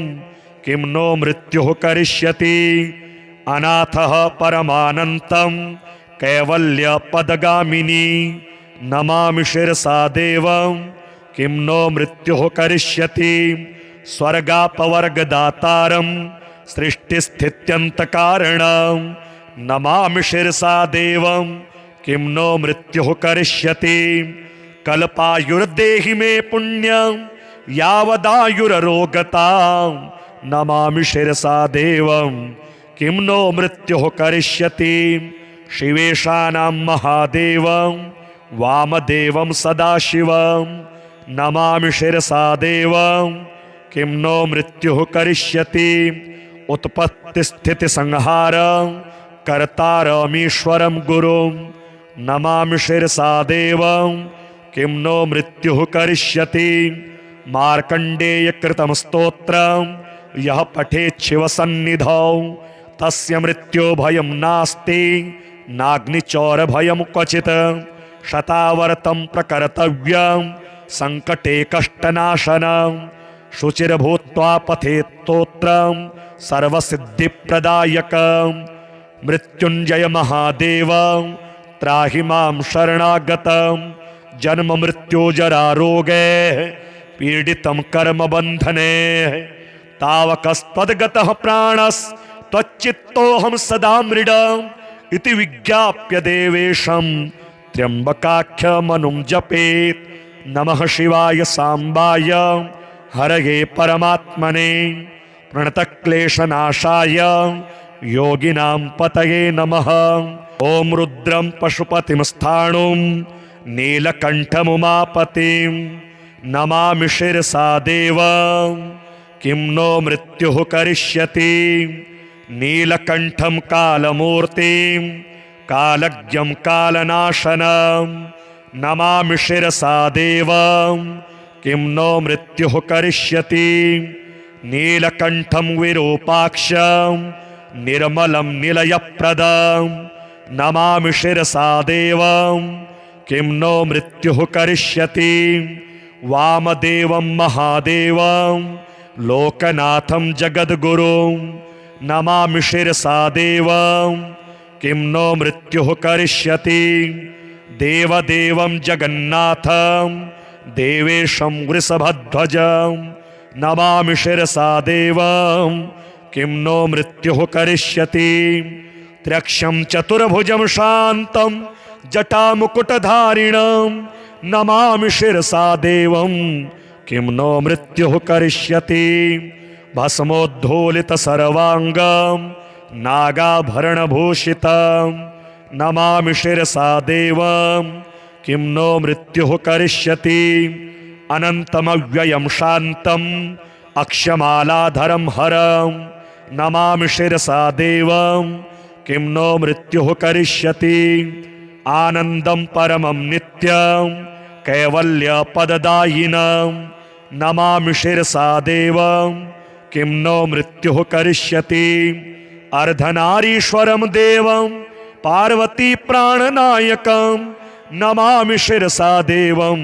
किं नो मृत्युः करिष्यति। अनाथः परमानन्तं कैवल्यपदगामिनी नमामि शिरसा देवं किं नो मृत्युः करिष्यति। स्वर्गापवर्गदातारं सृष्टिस्थित्यन्तकारणं नमामि शिरसा देवं किं नो मृत्युः करिष्यति। कल्पायुर्देहि मे पुण्यं यावदायुररोगतां नमामि शिरसा देवं किं नो मृत्युः करिष्यति। शिवेशानां महादेवं वामदेवं सदाशिवं नमामि शिरसा देवं किं नो मृत्युः करिष्यति। उत्पत्तिस्थितिसंहारं कर्तारमीश्वरं गुरुं नमामि शिरसा देवं किं नो मृत्युः करिष्यति। मार्कण्डेयकृतं स्तोत्रं यः पठेत् शिवसन्निधौ तस्य मृत्युभयं नास्ति नाग्निचौरभयं क्वचित्। शतावर्तं प्रकर्तव्यं संकटे कष्टनाशनं शुचिर्भूत्वा पठेत् स्तोत्रं सर्वसिद्धिप्रदायकं। मृत्युंजय महादेवं त्राहि मां शरणागतं जन्म मृत्यु जरा रोगे पीडितं कर्म बंधने तावकस्तद्गतः प्राणस्त्वच्चित्तोऽहं सदा मृडम् इति विज्ञाप्य देवेशं त्र्यंबकाख्यमनुं जपेत्। नमः शिवाय सांबाय हरये परमात्मने प्रणतक्लेशनाशाय योगिनां पतये नमः। ॐ रुद्रं पशुपतिं स्थाणुं नीलकण्ठमुमापतिं नमामि शिरसा देवं किं नो मृत्युः करिष्यति। नीलकण्ठं कालमूर्तिं कालज्ञं कालनाशनं नमामि शिरसा देवं किं नो मृत्युः करिष्यति नीलकण्ठं विरूपाक्षं निर्मलं निलयप्रदं नमामि शिरसा देवं किं नो मृत्युः करिष्यति वामदेवं महादेवं लोकनाथं जगद्गुरुं नमामि शिरसा देवं किं नो मृत्युः करिष्यति देवदेवं जगन्नाथं देवेशं वृषभध्वजं नमामि शिरसा देवं किं नो मृत्युः करिष्यति त्र्यक्षं चतुर्भुजं शान्तं जटामुकुटधारिणं नमामि शिरसा देवं किं नो मृत्युः करिष्यति भस्मोद्धूलितसर्वाङ्गं नागाभरणभूषितं नमामि शिरसा देवं किं नो मृत्युः करिष्यति अनन्तमव्ययं शान्तम् अक्षमालाधरं हरं नमामि शिरसा देवं किं नो मृत्युः करिष्यति आनन्दं परमं नित्यं कैवल्यपददायिनं नमामि शिरसा देवं किं नो मृत्युः करिष्यति अर्धनारीश्वरं देवं पार्वती प्राणनायकं नमामि शिरसा देवं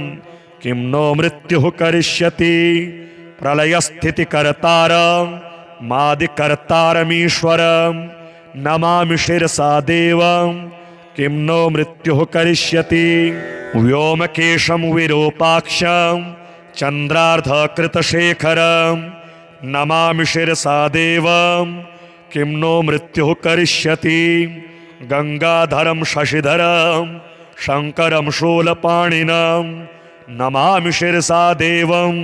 किं नो मृत्युः करिष्यति प्रलयस्थितिकर्तारं मादिकर्तारमीश्वरं नमामि शिरसा देवं किं नो मृत्युः करिष्यति व्योमकेशं विरूपाक्षं चन्द्रार्धकृतशेखरं नमामि शिरसा देवं किं नो मृत्युः करिष्यति गंगाधरं शशिधरं शंकरं शूलपाणिनं नमामि शिरसा देवं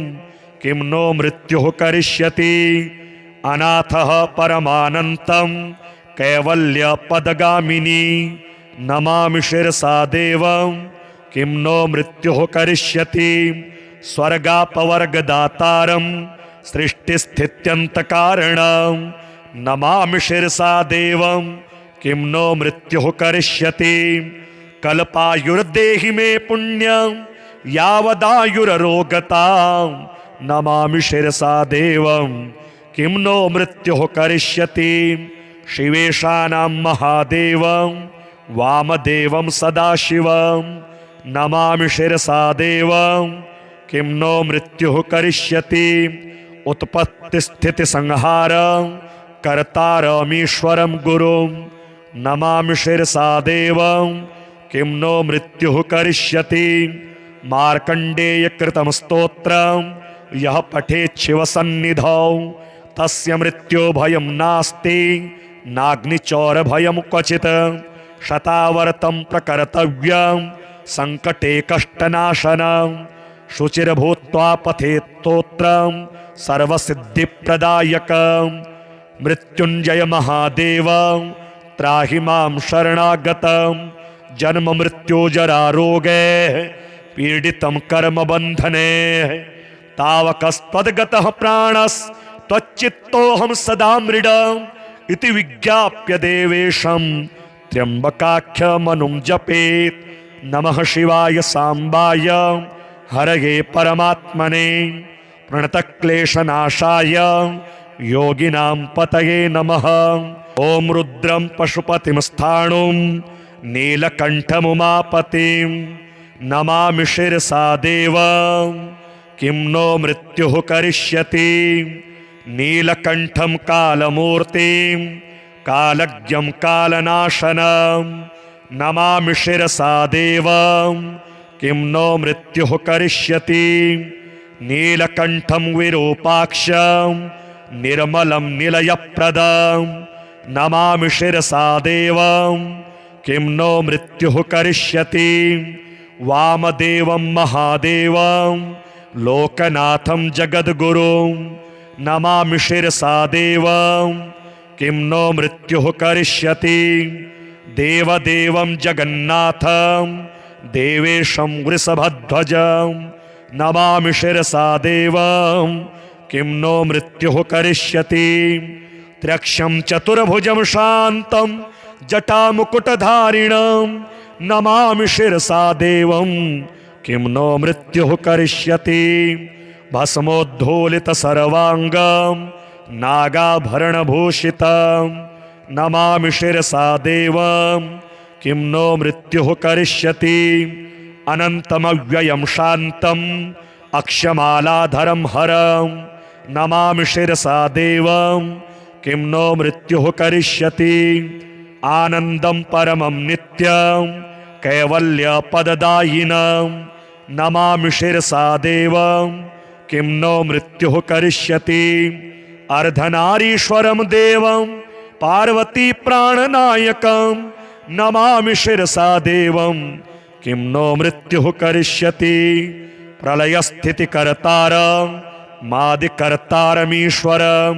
किं नो मृत्युः करिष्यति अनाथः परमानन्तं कैवल्यपदगामिनी नमामि शिरसा देवं किं नो मृत्युः करिष्यति स्वर्गापवर्गदातारं सृष्टिस्थित्यन्तकारणं नमामि शिरसा देवं किं नो मृत्युः करिष्यति कल्पायुर्देहि मे पुण्यं यावदायुररोगतां नमामि शिरसा देवं किं नो मृत्युः करिष्यति शिवेशानां महादेवं वामदेवं सदाशिवं नमामि शिरसा देवं किं नो मृत्युः करिष्यति उत्पत्तिस्थितिसंहारं कर्तारमीश्वरं गुरुं नमामि शिरसा देवं किं नो मृत्युः करिष्यति मार्कण्डेयकृतं स्तोत्रं यः पठेत् शिवसन्निधौ तस्य मृत्युभयं नास्ति नाग्निचौरभयं क्वचित् शतावर्तं प्रकर्तव्यं संकटे कष्टनाशनं शुचिर्भूत्वा पठेत् स्तोत्रं सर्वसिद्धिप्रदायकं मृत्युञ्जय महादेवं त्राहि मां शरणागतं जन्म मृत्युजरारोगे पीडितं कर्मबन्धने तावकस्त्वद्गतः प्राणस्त्वच्चित्तोऽहं सदा मृडम् इति विज्ञाप्य देवेशं त्र्यम्बकाख्यमनुं जपेत् नमः शिवाय सांबाय हरये परमात्मने प्रणतक्लेशनाशाय योगिनां पतये नमः ॐ रुद्रं पशुपतिं स्थाणुं नीलकण्ठमुमापतिं नमामि शिरसा देवं किं नो मृत्युः करिष्यति नीलकण्ठं कालमूर्तिं कालज्ञं कालनाशनं नमामि शिरसा देवं किं नो मृत्युः करिष्यति नीलकण्ठं विरूपाक्षं निर्मलं निलयप्रदं नमामि शिरसा देवं किं नो मृत्युः करिष्यति वामदेवं महादेवं लोकनाथं जगद्गुरुं नमामि शिरसा देवं किं नो मृत्युः करिष्यति देवदेवं जगन्नाथं देवेशं वृषभध्वजं नमामि शिरसा देवं किं नो मृत्युः करिष्यति त्र्यक्षं चतुर्भुजं शान्तं जटामुकुटधारिणं नमामि शिरसा देवं किं नो मृत्युः करिष्यति। भस्मोद्धूलितसर्वाङ्गं नागाभरणभूषितं नमामि शिरसा देवं किं नो मृत्युः करिष्यति। अनन्तमव्ययं शान्तम् अक्षमालाधरं हरं नमामि शिरसा देवं किं नो मृत्युः करिष्यति। आनन्दं परमं नित्यं कैवल्यपददायिनं नमामि शिरसा देवं किं नो मृत्युः करिष्यति। अर्धनारीश्वरं देवं पार्वती प्राणनायकं नमामि शिरसा देवं किं नो मृत्युः करिष्यति। प्रलयस्थितिकर्तारं मादिकर्तारमीश्वरं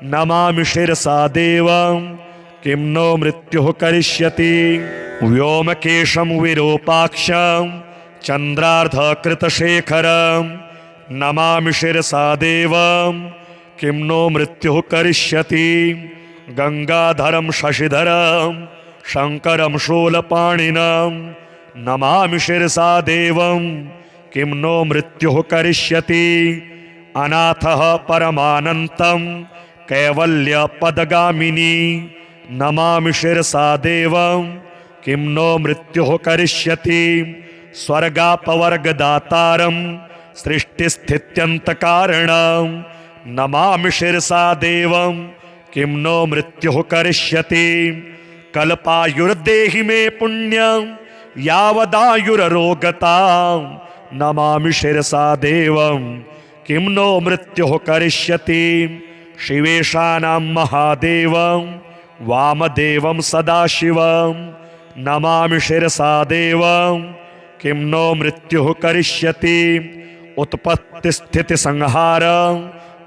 नमामि शिरसा देवं किं नो मृत्युः करिष्यति। व्योमकेशं विरूपाक्षं चन्द्रार्धकृतशेखरं नमामि शिरसा देवं किं नो मृत्युः करिष्यति। गंगाधरं शशिधरं शंकरं शूलपाणिनं नमामि शिरसा देवं किं नो मृत्युः करिष्यति। अनाथः परमानन्तं कैवल्यपदगामिनी नमामि शिरसा देवं किं नो मृत्युः करिष्यति। स्वर्गापवर्गदातारं सृष्टिस्थित्यन्तकारणं नमामि शिरसा देवं किं नो मृत्युः करिष्यति। कल्पायुर्देहि मे पुण्यं यावदायुररोगतां नमामि शिरसा देवं किं नो मृत्युः करिष्यति। शिवेशानां महादेवं वामदेवं सदाशिवं नमामि शिरसा देवं किं नो मृत्युः करिष्यति। उत्पत्तिस्थितिसंहारं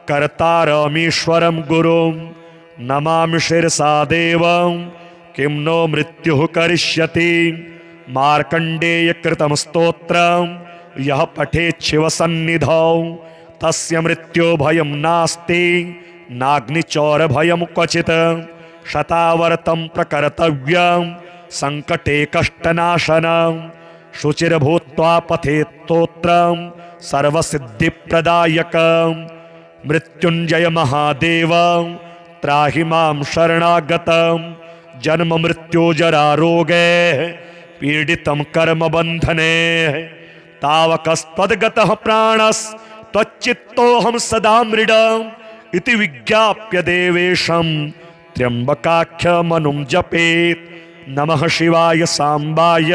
कर्तारमीश्वरं गुरुं नमामि शिरसा देवं किं नो मृत्युः करिष्यति। मार्कण्डेयकृतं स्तोत्रं यः पठेत् शिवसन्निधौ तस्य मृत्यो भयं नास्ति नाग्निचौरभयं क्वचित्। शतावर्तं प्रकर्तव्यं संकटे कष्टनाशनं शुचिर्भूत्वा पठेत् स्तोत्रं सर्वसिद्धिप्रदायकं। मृत्युञ्जय महादेवं त्राहि मां शरणागतं जन्म मृत्यु जरा रोगे पीडितं कर्मबन्धने। तावकस्त्वद्गतः प्राणस्त्वच्चित्तोऽहं सदा मृडम् इति विज्ञाप्य देवेशं त्र्यम्बकाख्यमनुं जपेत्। नमः शिवाय सांबाय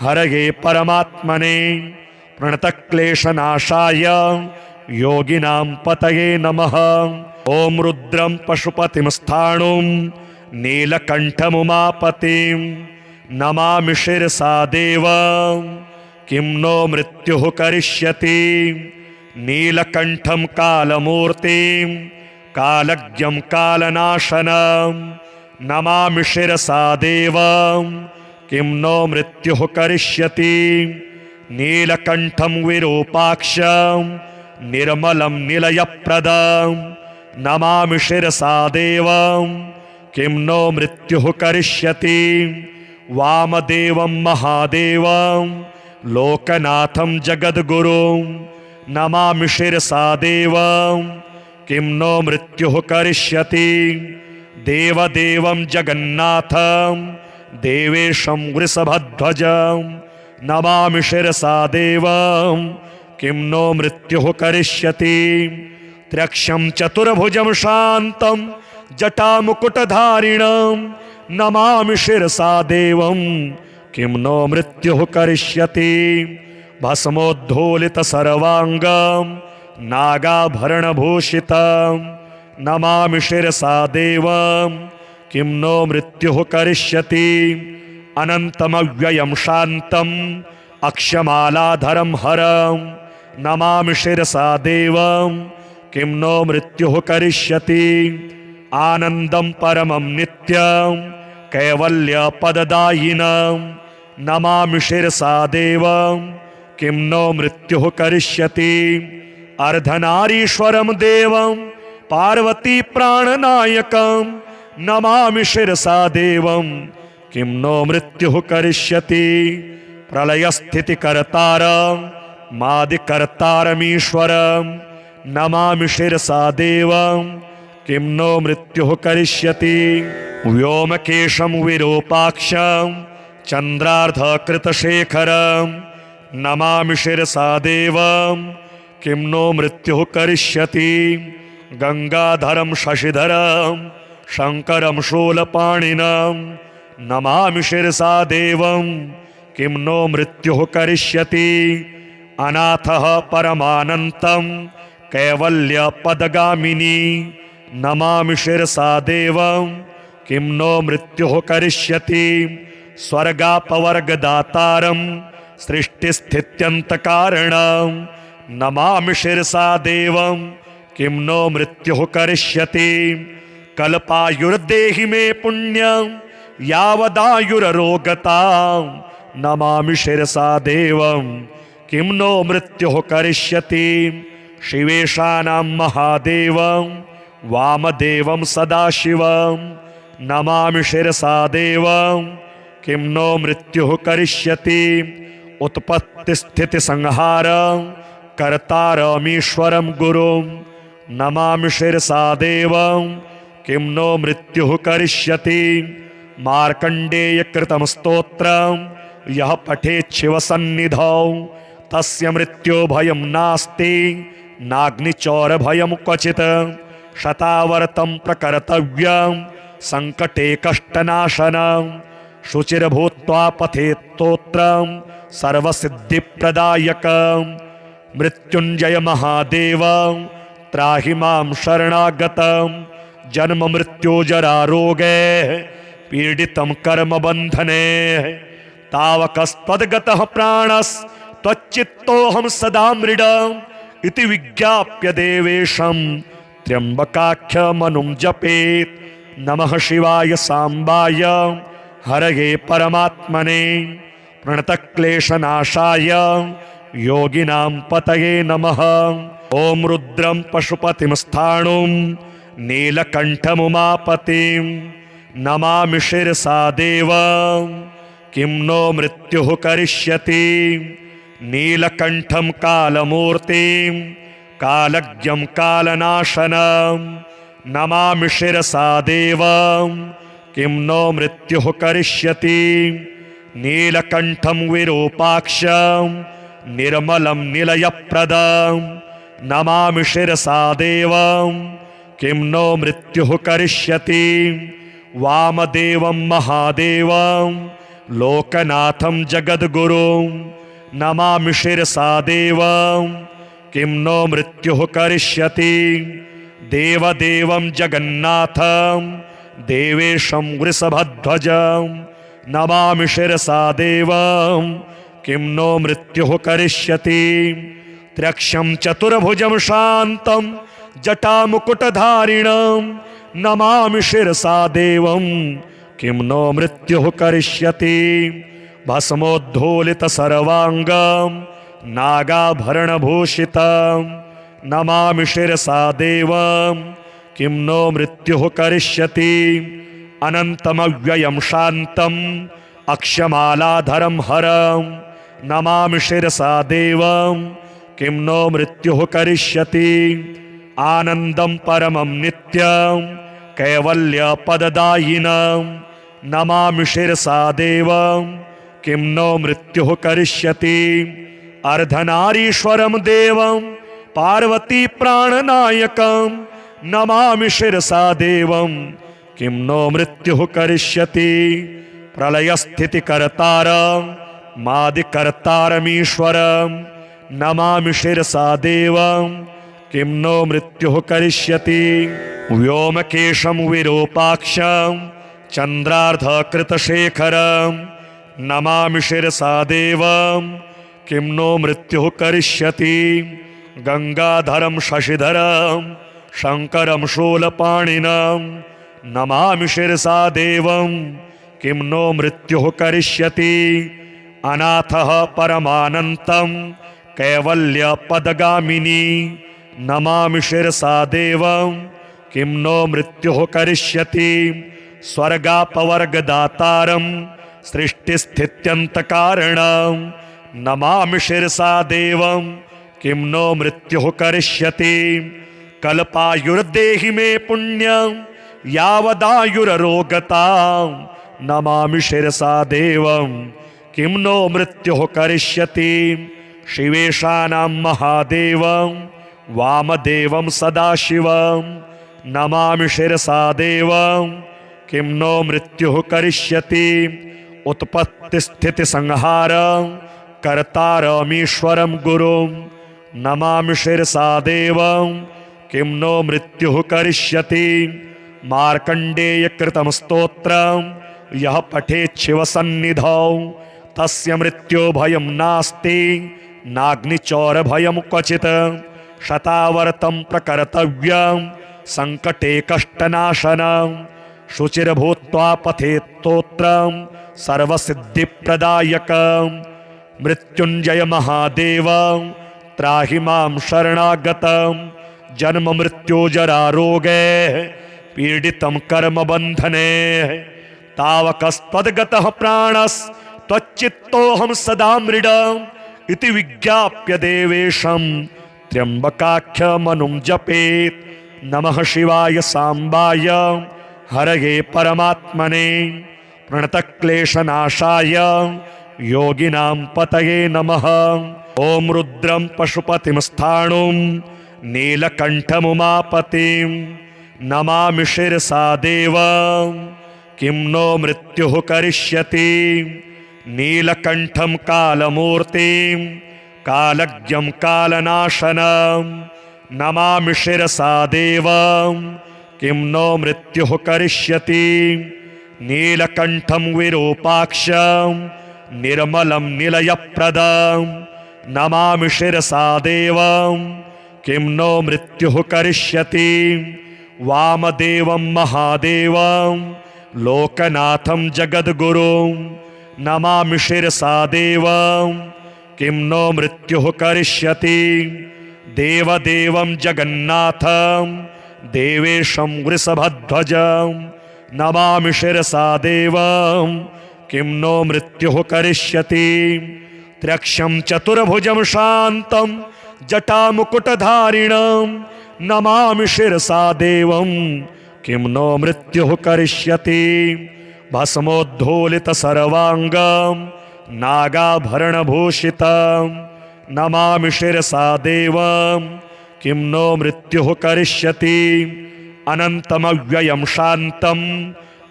हरये परमात्मने प्रणतक्लेशनाशाय योगिनां पतये नमः। ॐ रुद्रं पशुपतिं स्थाणुं नीलकण्ठमुमापतिं नमामि शिरसा देवं किं नो मृत्युः करिष्यति। नीलकण्ठं कालमूर्तिं कालज्ञं कालनाशनं नमामि शिरसा देवं किं नो मृत्युः करिष्यति। नीलकण्ठं विरूपाक्षं निर्मलं निलयप्रदं नमामि शिरसा देवं किं नो मृत्युः करिष्यति। वामदेवं महादेवं लोकनाथं जगद्गुरुं नमामि शिरसा देवं किं नो मृत्युः करिष्यति। देवदेवं जगन्नाथं देवेशं वृषभध्वजं नमामि शिरसा देवं किं नो मृत्युः करिष्यति। त्र्यक्षं चतुर्भुजं शान्तं जटामुकुटधारिणं नमामि शिरसा देवं किं नो मृत्युः करिष्यति। भस्मोद्धूलितसर्वाङ्गं नागाभरणभूषितं नमामि शिरसा देवं किं नो मृत्युः करिष्यति। अनन्तमव्ययं शान्तम् अक्षमालाधरं हरं नमामि शिरसा देवं किं नो मृत्युः करिष्यति। आनन्दं परमं नित्यं कैवल्यपददायिनं नमामि शिरसा देवं किं नो मृत्युः करिष्यति। अर्धनारीश्वरं देवं पार्वती प्राणनायकं नमामि शिरसा देवं किं नो मृत्युः करिष्यति। प्रलयस्थितिकर्तारं मादिकर्तारमीश्वरं नमामि शिरसा देवं किं नो मृत्युः करिष्यति। व्योमकेशं विरूपाक्षं चन्द्रार्धकृतशेखरं नमामि शिरसा देवं किं नो मृत्युः करिष्यति। गंगाधरं शशिधरं शंकरं शूलपाणिनं नमामि शिरसा देवं किं नो मृत्युः करिष्यति। अनाथः परमानन्तं कैवल्यपदगामिनी नमामि शिरसा देवं किं नो मृत्युः करिष्यति। स्वर्गापवर्गदातारं सृष्टिस्थित्यन्तकारणं नमामि शिरसा देवं किं नो मृत्युः करिष्यति। कल्पायुर्देहि मे पुण्यं यावदायुररोगतां नमामि शिरसा देवं किं नो मृत्युः करिष्यति। शिवेशानां महादेवं वामदेवं सदाशिवं नमामि शिरसा देवं किं नो मृत्युः करिष्यति। उत्पत्तिस्थितिसंहारं कर्तारमीश्वरं गुरुं नमामि शिरसा देवं किं नो मृत्युः करिष्यति। मार्कण्डेयकृतं स्तोत्रं यः पठेत् शिवसन्निधौ तस्य मृत्युभयं नास्ति नाग्निचौरभयं क्वचित्। शतावर्तं प्रकर्तव्यं संकटे कष्टनाशनं शुचिर्भूत्वा पठेत् स्तोत्रं सर्वसिद्धिप्रदायकं। मृत्युञ्जय महादेव त्राहि मां शरणागतं जन्म मृत्युजरारोगे पीडितं कर्मबन्धने। तावकस्त्वद्गतः प्राणस्त्वच्चित्तोऽहं सदा मृडम् इति विज्ञाप्य देवेशं त्र्यम्बकाख्यमनुं जपेत्। नमः शिवाय सांबाय हरये परमात्मने प्रणतक्लेशनाशाय योगिनां पतये नमः। ॐ रुद्रं पशुपतिं स्थाणुं नीलकण्ठमुमापतिं नमामि शिरसा देवं किं नो मृत्युः करिष्यति। नीलकण्ठं कालमूर्तिं कालज्ञं कालनाशनं नमामि शिरसा देवं किं नो मृत्युः करिष्यति। नीलकण्ठं विरूपाक्षं निर्मलं निलयप्रदं नमामि शिरसा देवं किं नो मृत्युः करिष्यति। वामदेवं महादेवं लोकनाथं जगद्गुरुं नमामि शिरसा देवं किं नो मृत्युः करिष्यति। देवदेवं जगन्नाथं देवेशं वृषभध्वजं नमामि शिरसा देवं किं नो मृत्युः करिष्यति। त्र्यक्षं चतुर्भुजं शान्तं जटामुकुटधारिणं नमामि शिरसा देवं किं नो मृत्युः करिष्यति। भस्मोद्धूलितसर्वाङ्गं नागाभरणभूषितं नमामि शिरसा देवं किं नो मृत्युः करिष्यति। अनन्तमव्ययं शान्तं अक्षमालाधरं हरं नमामि शिरसा देवं किं नो मृत्युः करिष्यति। आनन्दं परमं नित्यं कैवल्यपददायिनं नमामि शिरसा देवं किं नो मृत्युः करिष्यति। अर्धनारीश्वरं देवं पार्वती प्राणनायकं नमामि शिरसा देवं किं नो मृत्युः करिष्यति। प्रलयस्थितिकर्तारं मादिकर्तारमीश्वरं नमामि शिरसा देवं किं नो मृत्युः करिष्यति। व्योमकेशं विरूपाक्षं चन्द्रार्धकृतशेखरं नमामि शिरसा देवं किं नो मृत्युः करिष्यति। गंगाधरं शशिधरं शंकरं शूलपाणिनं नमामि शिरसा देवं किं नो मृत्युः करिष्यति। अनाथः परमानन्तं कैवल्यपदगामिनी नमामि शिरसा देवं किं नो मृत्युः करिष्यति स्वर्गापवर्गदातारं सृष्टिस्थित्यन्तकारणं नमामि शिरसा देवं किं नो मृत्युः करिष्यति कल्पायुर्देहि मे पुण्यं यावदायुररोगतां नमामि शिरसा देवं किं नो मृत्युः करिष्यति शिवेशानां महादेवं वामदेवं सदाशिवं नमामि शिरसा देवं किं नो मृत्युः करिष्यति उत्पत्तिस्थितिसंहारं कर्तारमीश्वरं गुरुं नमामि शिरसा देवं किं नो मृत्युः करिष्यति मार्कण्डेयकृतं स्तोत्रं यः पठेत् शिवसन्निधौ तस्य मृत्यो भयं नास्ति नाग्निचौरभयं क्वचित् शतावर्तं प्रकर्तव्यं संकटे कष्टनाशनं शुचिर्भूत्वा पठेत् स्तोत्रं सर्वसिद्धिप्रदायकं मृत्युञ्जय महादेव त्राहि मां शरणागतं जन्म मृत्यु जरा रोगे पीडितं कर्मबन्धने तावकस्त्वद्गतः प्राणस्त्वच्चित्तोऽहं सदा मृडम् इति विज्ञाप्य देवेशं त्र्यम्बकाख्यमनुं जपेत् नमः शिवाय सांबाय हरये परमात्मने प्रणतक्लेशनाशाय योगिनां पतये नमः। ॐ रुद्रं पशुपतिं स्थाणुं नीलकण्ठमुमापतिं नमामि शिरसा देवं किं नो मृत्युः करिष्यति नीलकण्ठं कालमूर्तिं कालज्ञं कालनाशनं नमामि शिरसा देवं किं नो मृत्युः करिष्यति नीलकण्ठं विरूपाक्षं निर्मलं निलयप्रदं नमामि शिरसा देवं किं नो मृत्युः करिष्यति वामदेवं महादेवं लोकनाथं जगद्गुरुं नमामि शिरसा देवं किं नो मृत्युः करिष्यति देवदेवं जगन्नाथं देवेशं वृषभध्वजं नमामि शिरसा देवं किं नो मृत्युः करिष्यति त्र्यक्षं चतुर्भुजं शान्तं जटामुकुटधारिणं नमामि शिरसा देवं किं नो मृत्युः करिष्यति भस्मोद्धूलितसर्वाङ्गं नागाभरणभूषितं नमामि शिरसा देवं किं नो मृत्युः करिष्यति अनन्तमव्ययं शान्तम्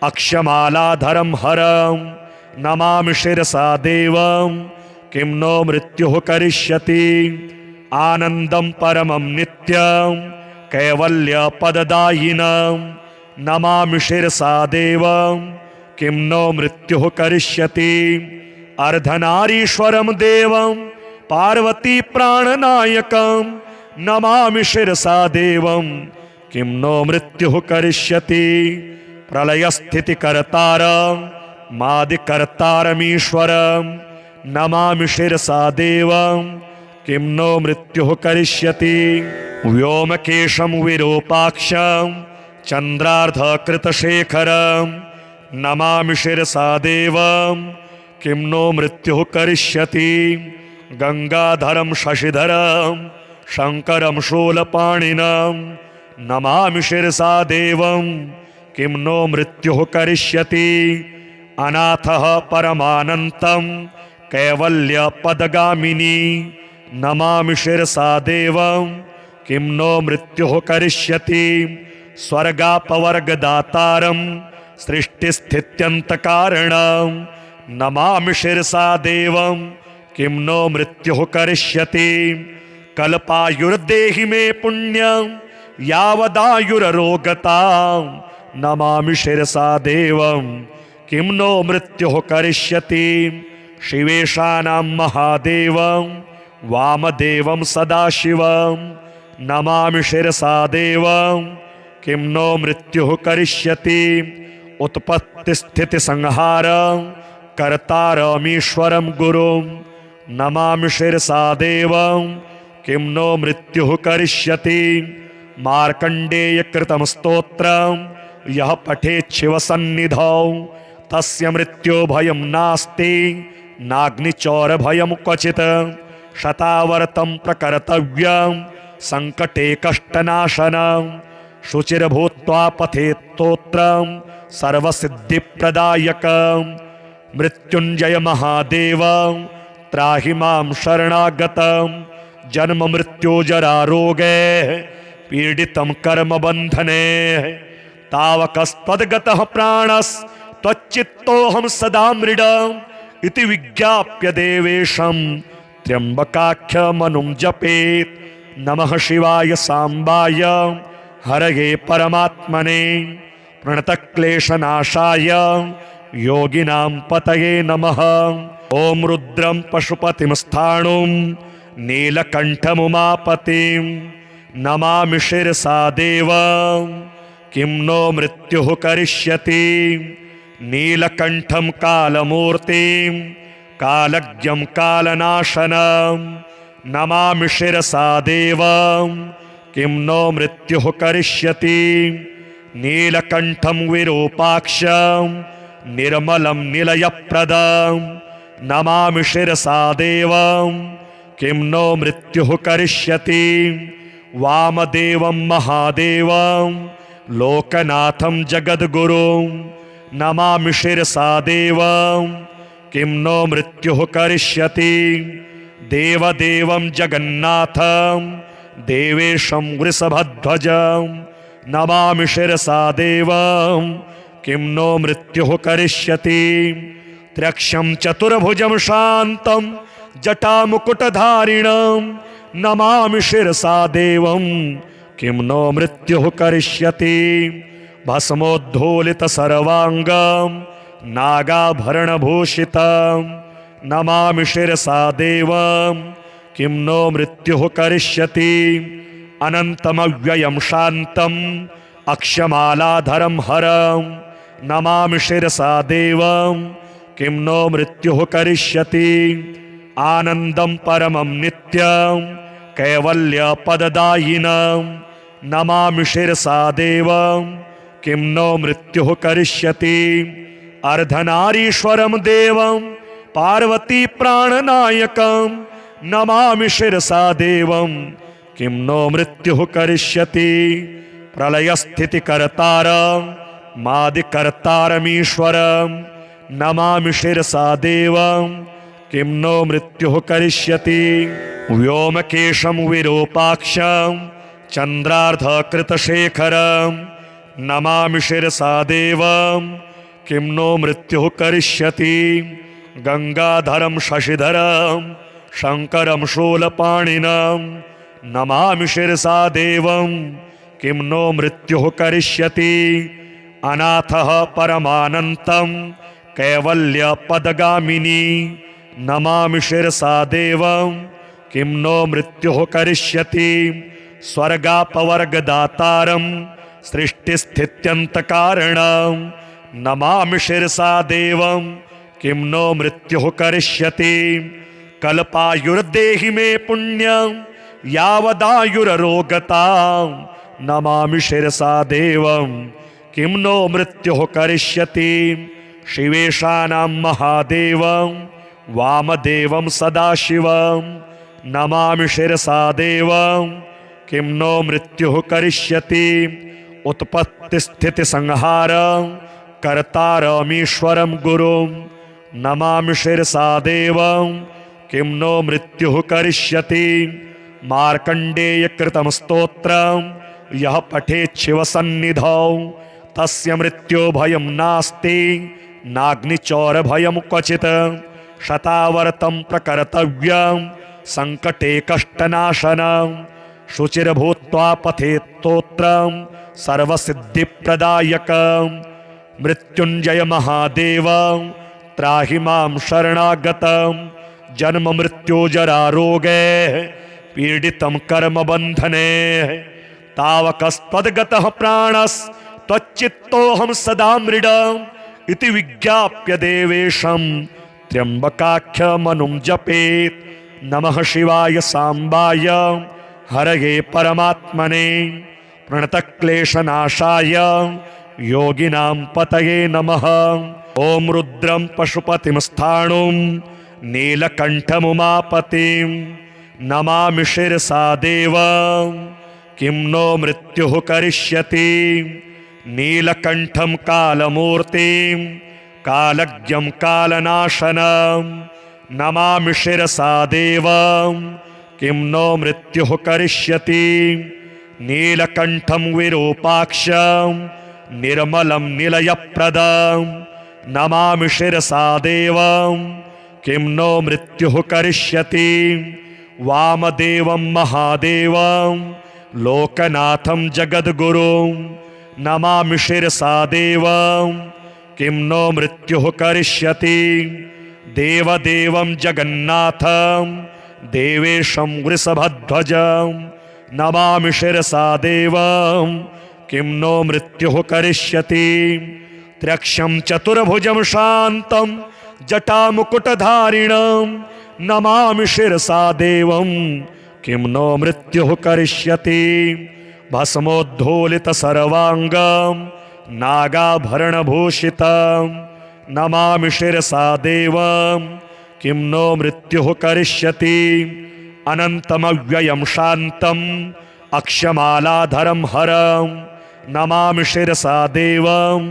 अक्षमालाधरं हरं नमामि शिरसा देवं किं नो मृत्युः करिष्यति आनन्दं परमं नित्यं कैवल्यपददायिनं नमामि शिरसा देवं किं नो मृत्युः करिष्यति अर्धनारीश्वरं देवं पार्वती प्राणनायकं नमामि शिरसा देवं किं नो मृत्युः करिष्यति प्रलयस्थितिकर्तारं मादिकर्तारमीश्वरं नमामि शिरसा देवं किं नो मृत्युः करिष्यति व्योमकेशं विरूपाक्षं चन्द्रार्धकृतशेखरं नमामि शिरसा देवं किं नो मृत्युः करिष्यति गंगाधरं शशिधरं शंकरं शूलपाणिनं नमामि शिरसा देवं किं नो मृत्युः करिष्यति अनाथः परमानन्तं कैवल्यपदगामिनी नमामि शिरसा देवं किं नो मृत्युः करिष्यति स्वर्गापवर्गदातारं सृष्टिस्थित्यन्तकारणं नमामि शिरसा देवं किं नो मृत्युः करिष्यति कल्पायुर्देहि मे पुण्यं यावदायुररोगतां नमामि शिरसा देवं किं नो मृत्युः करिष्यति शिवेशानां महादेवं वामदेवं सदाशिवं नमामि शिरसा देवं किं नो मृत्युः करिष्यति उत्पत्तिस्थितिसंहारं कर्तारमीश्वरं गुरुं नमामि शिरसा देवं किं नो मृत्युः करिष्यति मार्कण्डेय कृतं स्तोत्रं यः पठेत् शिवसन्निधौ तस्य मृत्यो भयं नास्ति नाग्निचौरभयं क्वचित् शतावर्तं प्रकर्तव्यं संकटे कष्टनाशनं शुचिर्भूत्वा पठेत् स्तोत्रं सर्वसिद्धिप्रदायकं मृत्युञ्जय महादेव त्राहि मां शरणागतं जन्म मृत्यु जरा रोगे पीडितं कर्मबन्धने तावकस्त्वद्गतः प्राणस्त्वच्चित्तोऽहं सदा मृडम् इति विज्ञाप्य देवेशं त्र्यम्बकाख्यमनुं जपेत् नमः शिवाय सांबाय हरये परमात्मने प्रणतक्लेशनाशाय योगिनां पतये नमः। ॐ रुद्रं पशुपतिं स्थाणुं नीलकण्ठमुमापतिं नमामि शिरसा देवं किं नो मृत्युः करिष्यति नीलकण्ठं कालमूर्तिं कालज्ञं कालनाशनं नमामि शिरसा देवं किं नो मृत्युः करिष्यति नीलकण्ठं विरूपाक्षं निर्मलं निलयप्रदं नमामि शिरसा देवं किं नो मृत्युः करिष्यति वामदेवं महादेवं लोकनाथं जगद्गुरुं नमामि शिरसा देवं किं नो मृत्युः करिष्यति देवदेवं जगन्नाथं देवेशं वृषभध्वजं नमामि शिरसा देवं किं नो मृत्युः करिष्यति त्र्यक्षं चतुर्भुजं शान्तं जटामुकुटधारिणं नमामि शिरसा देवं किं नो मृत्युः करिष्यति भस्मोद्धूलितसर्वाङ्गं नागाभरणभूषितं नमामि शिरसा देवं किं नो मृत्युः करिष्यति अनन्तमव्ययं शान्तम् अक्षमालाधरं हरं नमामि शिरसा देवं किं नो मृत्युः करिष्यति आनन्दं परमं नित्यं कैवल्यपददायिनं नमामि शिरसा देवं किं नो मृत्युः करिष्यति अर्धनारीश्वरं देवं पार्वती प्राणनायकं नमामि शिरसा देवं किं नो मृत्युः करिष्यति प्रलयस्थितिकर्तारं मादिकर्तारमीश्वरं नमामि शिरसा देवं किं नो मृत्युः करिष्यति व्योमकेशं विरूपाक्षं चन्द्रार्धकृतशेखरं नमामि शिरसा देवं किं नो मृत्युः करिष्यति गंगाधरं शशिधरं शंकरं शूलपाणिनं नमामि शिरसा देवं किं नो मृत्युः करिष्यति अनाथः परमानन्तं कैवल्यपदगामिनी नमामि शिरसा देवं किं नो मृत्युः करिष्यति स्वर्गापवर्गदातारं सृष्टिस्थित्यन्तकारणं नमामि शिरसा देवं किं नो मृत्युः करिष्यति कल्पायुर्देहि मे पुण्यं यावदायुररोगतां नमामि शिरसा देवं किं नो मृत्युः करिष्यति शिवेशानां महादेवं वामदेवं सदाशिवं नमामि शिरसा देवं किं नो मृत्युः करिष्यति उत्पत्तिस्थितिसंहारं कर्तारमीश्वरं गुरुं नमामि शिरसा देवं किं नो मृत्युः करिष्यति मार्कण्डेयकृतं स्तोत्रं यः पठेत् शिवसन्निधौ तस्य मृत्यो भयं नास्ति नाग्निचौरभयं क्वचित् शतावर्तं प्रकर्तव्यं संकटे कष्टनाशनं शुचिर्भूत्वा पठेत् स्तोत्रं सर्वसिद्धिप्रदायकं मृत्युञ्जय महादेव त्राहि मां शरणागतं जन्म मृत्यु जरा रोगे पीडितं कर्मबन्धने तावकस्त्वद्गतः प्राणस्त्वच्चित्तोऽहं सदा मृडम् इति विज्ञाप्य देवेशं त्र्यम्बकाख्यमनुं जपेत् नमः शिवाय सांबाय हरये परमात्मने प्रणतक्लेशनाशाय योगिनां पतये नमः। ॐ रुद्रं पशुपतिं स्थाणुं नीलकण्ठमुमापतिं नमामि शिरसा देवं किं नो मृत्युः करिष्यति। नीलकण्ठं कालमूर्तिं कालज्ञं कालनाशनं नमामि शिरसा देवं किं नो मृत्युः करिष्यति। नीलकण्ठं विरूपाक्षं निर्मलं निलयप्रदं नमामि शिरसा देवं किं नो मृत्युः करिष्यति। वामदेवं महादेवं लोकनाथं जगद्गुरुं नमामि शिरसा देवं किं नो मृत्युः करिष्यति। देवदेवं जगन्नाथं देवेशं वृषभध्वजं नमामि शिरसा देवं किं नो मृत्युः करिष्यति। त्र्यक्षं चतुर्भुजं शान्तं जटामुकुटधारिणं नमामि शिरसा देवं किं नो मृत्युः करिष्यति। भस्मोद्धूलितसर्वाङ्गं नागाभरणभूषितं नमामि शिरसा देवं किं नो मृत्युः करिष्यति। अनन्तमव्ययं शान्तम् अक्षमालाधरं हरं नमामि शिरसा देवं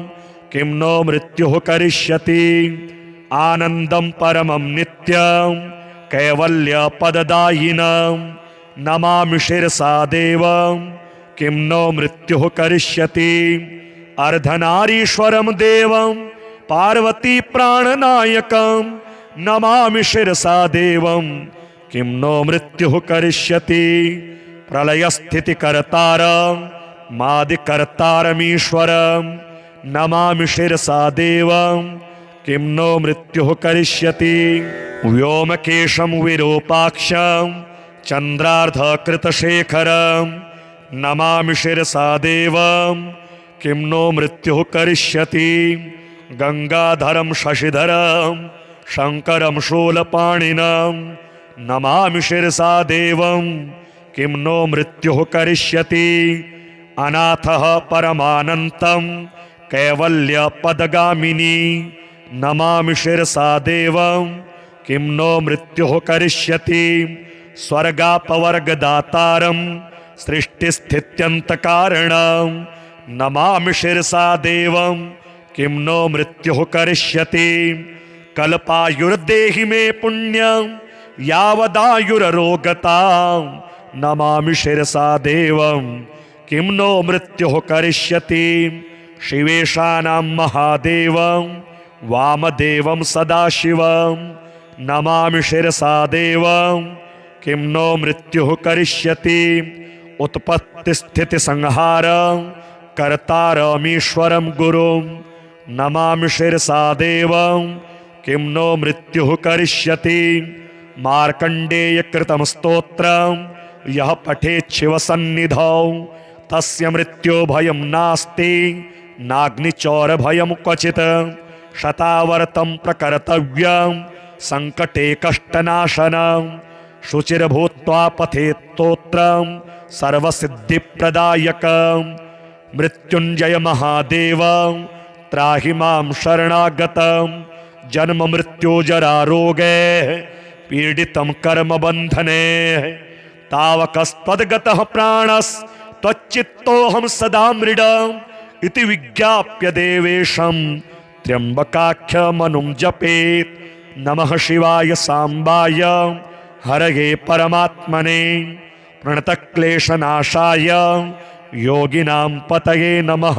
किं नो मृत्युः करिष्यति। आनन्दं परमं नित्यं कैवल्यपददायिनं नमामि शिरसा देवं किं नो मृत्युः करिष्यति। अर्धनारीश्वरं देवं पार्वती प्राणनायकं नमामि शिरसा देवं किं नो मृत्युः करिष्यति। प्रलयस्थितिकर्तारं मादिकर्तारमीश्वरं नमामि शिरसा देवं किं नो मृत्युः करिष्यति। व्योमकेशं विरूपाक्षं चन्द्रार्धकृतशेखरं नमामि शिरसा देवं किं नो मृत्युः करिष्यति। गंगाधरं शशिधरं शंकरं शूलपाणिनं नमामि शिरसा देवं किं नो मृत्युः करिष्यति। अनाथः परमानन्तं कैवल्यपदगामिनी नमामि शिरसा देवं किं नो मृत्युः करिष्यति। स्वर्गापवर्गदातारं सृष्टिस्थित्यन्तकारणं नमामि शिरसा देवं किं नो मृत्युः करिष्यति। कल्पायुर्देहि मे पुण्यं यावदायुररोगतां नमामि शिरसा देवं किं नो मृत्युः करिष्यति। शिवेशानां महादेवं वामदेवं सदाशिवं नमामि शिरसा देवं किं नो मृत्युः करिष्यति। उत्पत्तिस्थितिसंहारं कर्तारमीश्वरं गुरुं नमामि शिरसा देवं किं नो मृत्युः करिष्यति। मार्कण्डेयकृतं स्तोत्रं यः पठेत् शिवसन्निधौ तस्य मृत्युभयं नास्ति नाग्निचौरभयं क्वचित्। शतावर्तं प्रकर्तव्यं संकटे कष्टनाशनं शुचिर्भूत्वा पठेत् स्तोत्रं सर्वसिद्धिप्रदायकं। मृत्युञ्जय महादेवं त्राहि मां शरणागतं जन्म मृत्युजरारोगे पीडितं कर्मबन्धने। तावकस्त्वद्गतः प्राणस्त्वच्चित्तोऽहं सदा मृडम् इति विज्ञाप्य देवेशं त्र्यम्बकाख्यमनुं जपेत्। नमः शिवाय सांबाय हरये परमात्मने प्रणतक्लेशनाशाय योगिनां पतये नमः।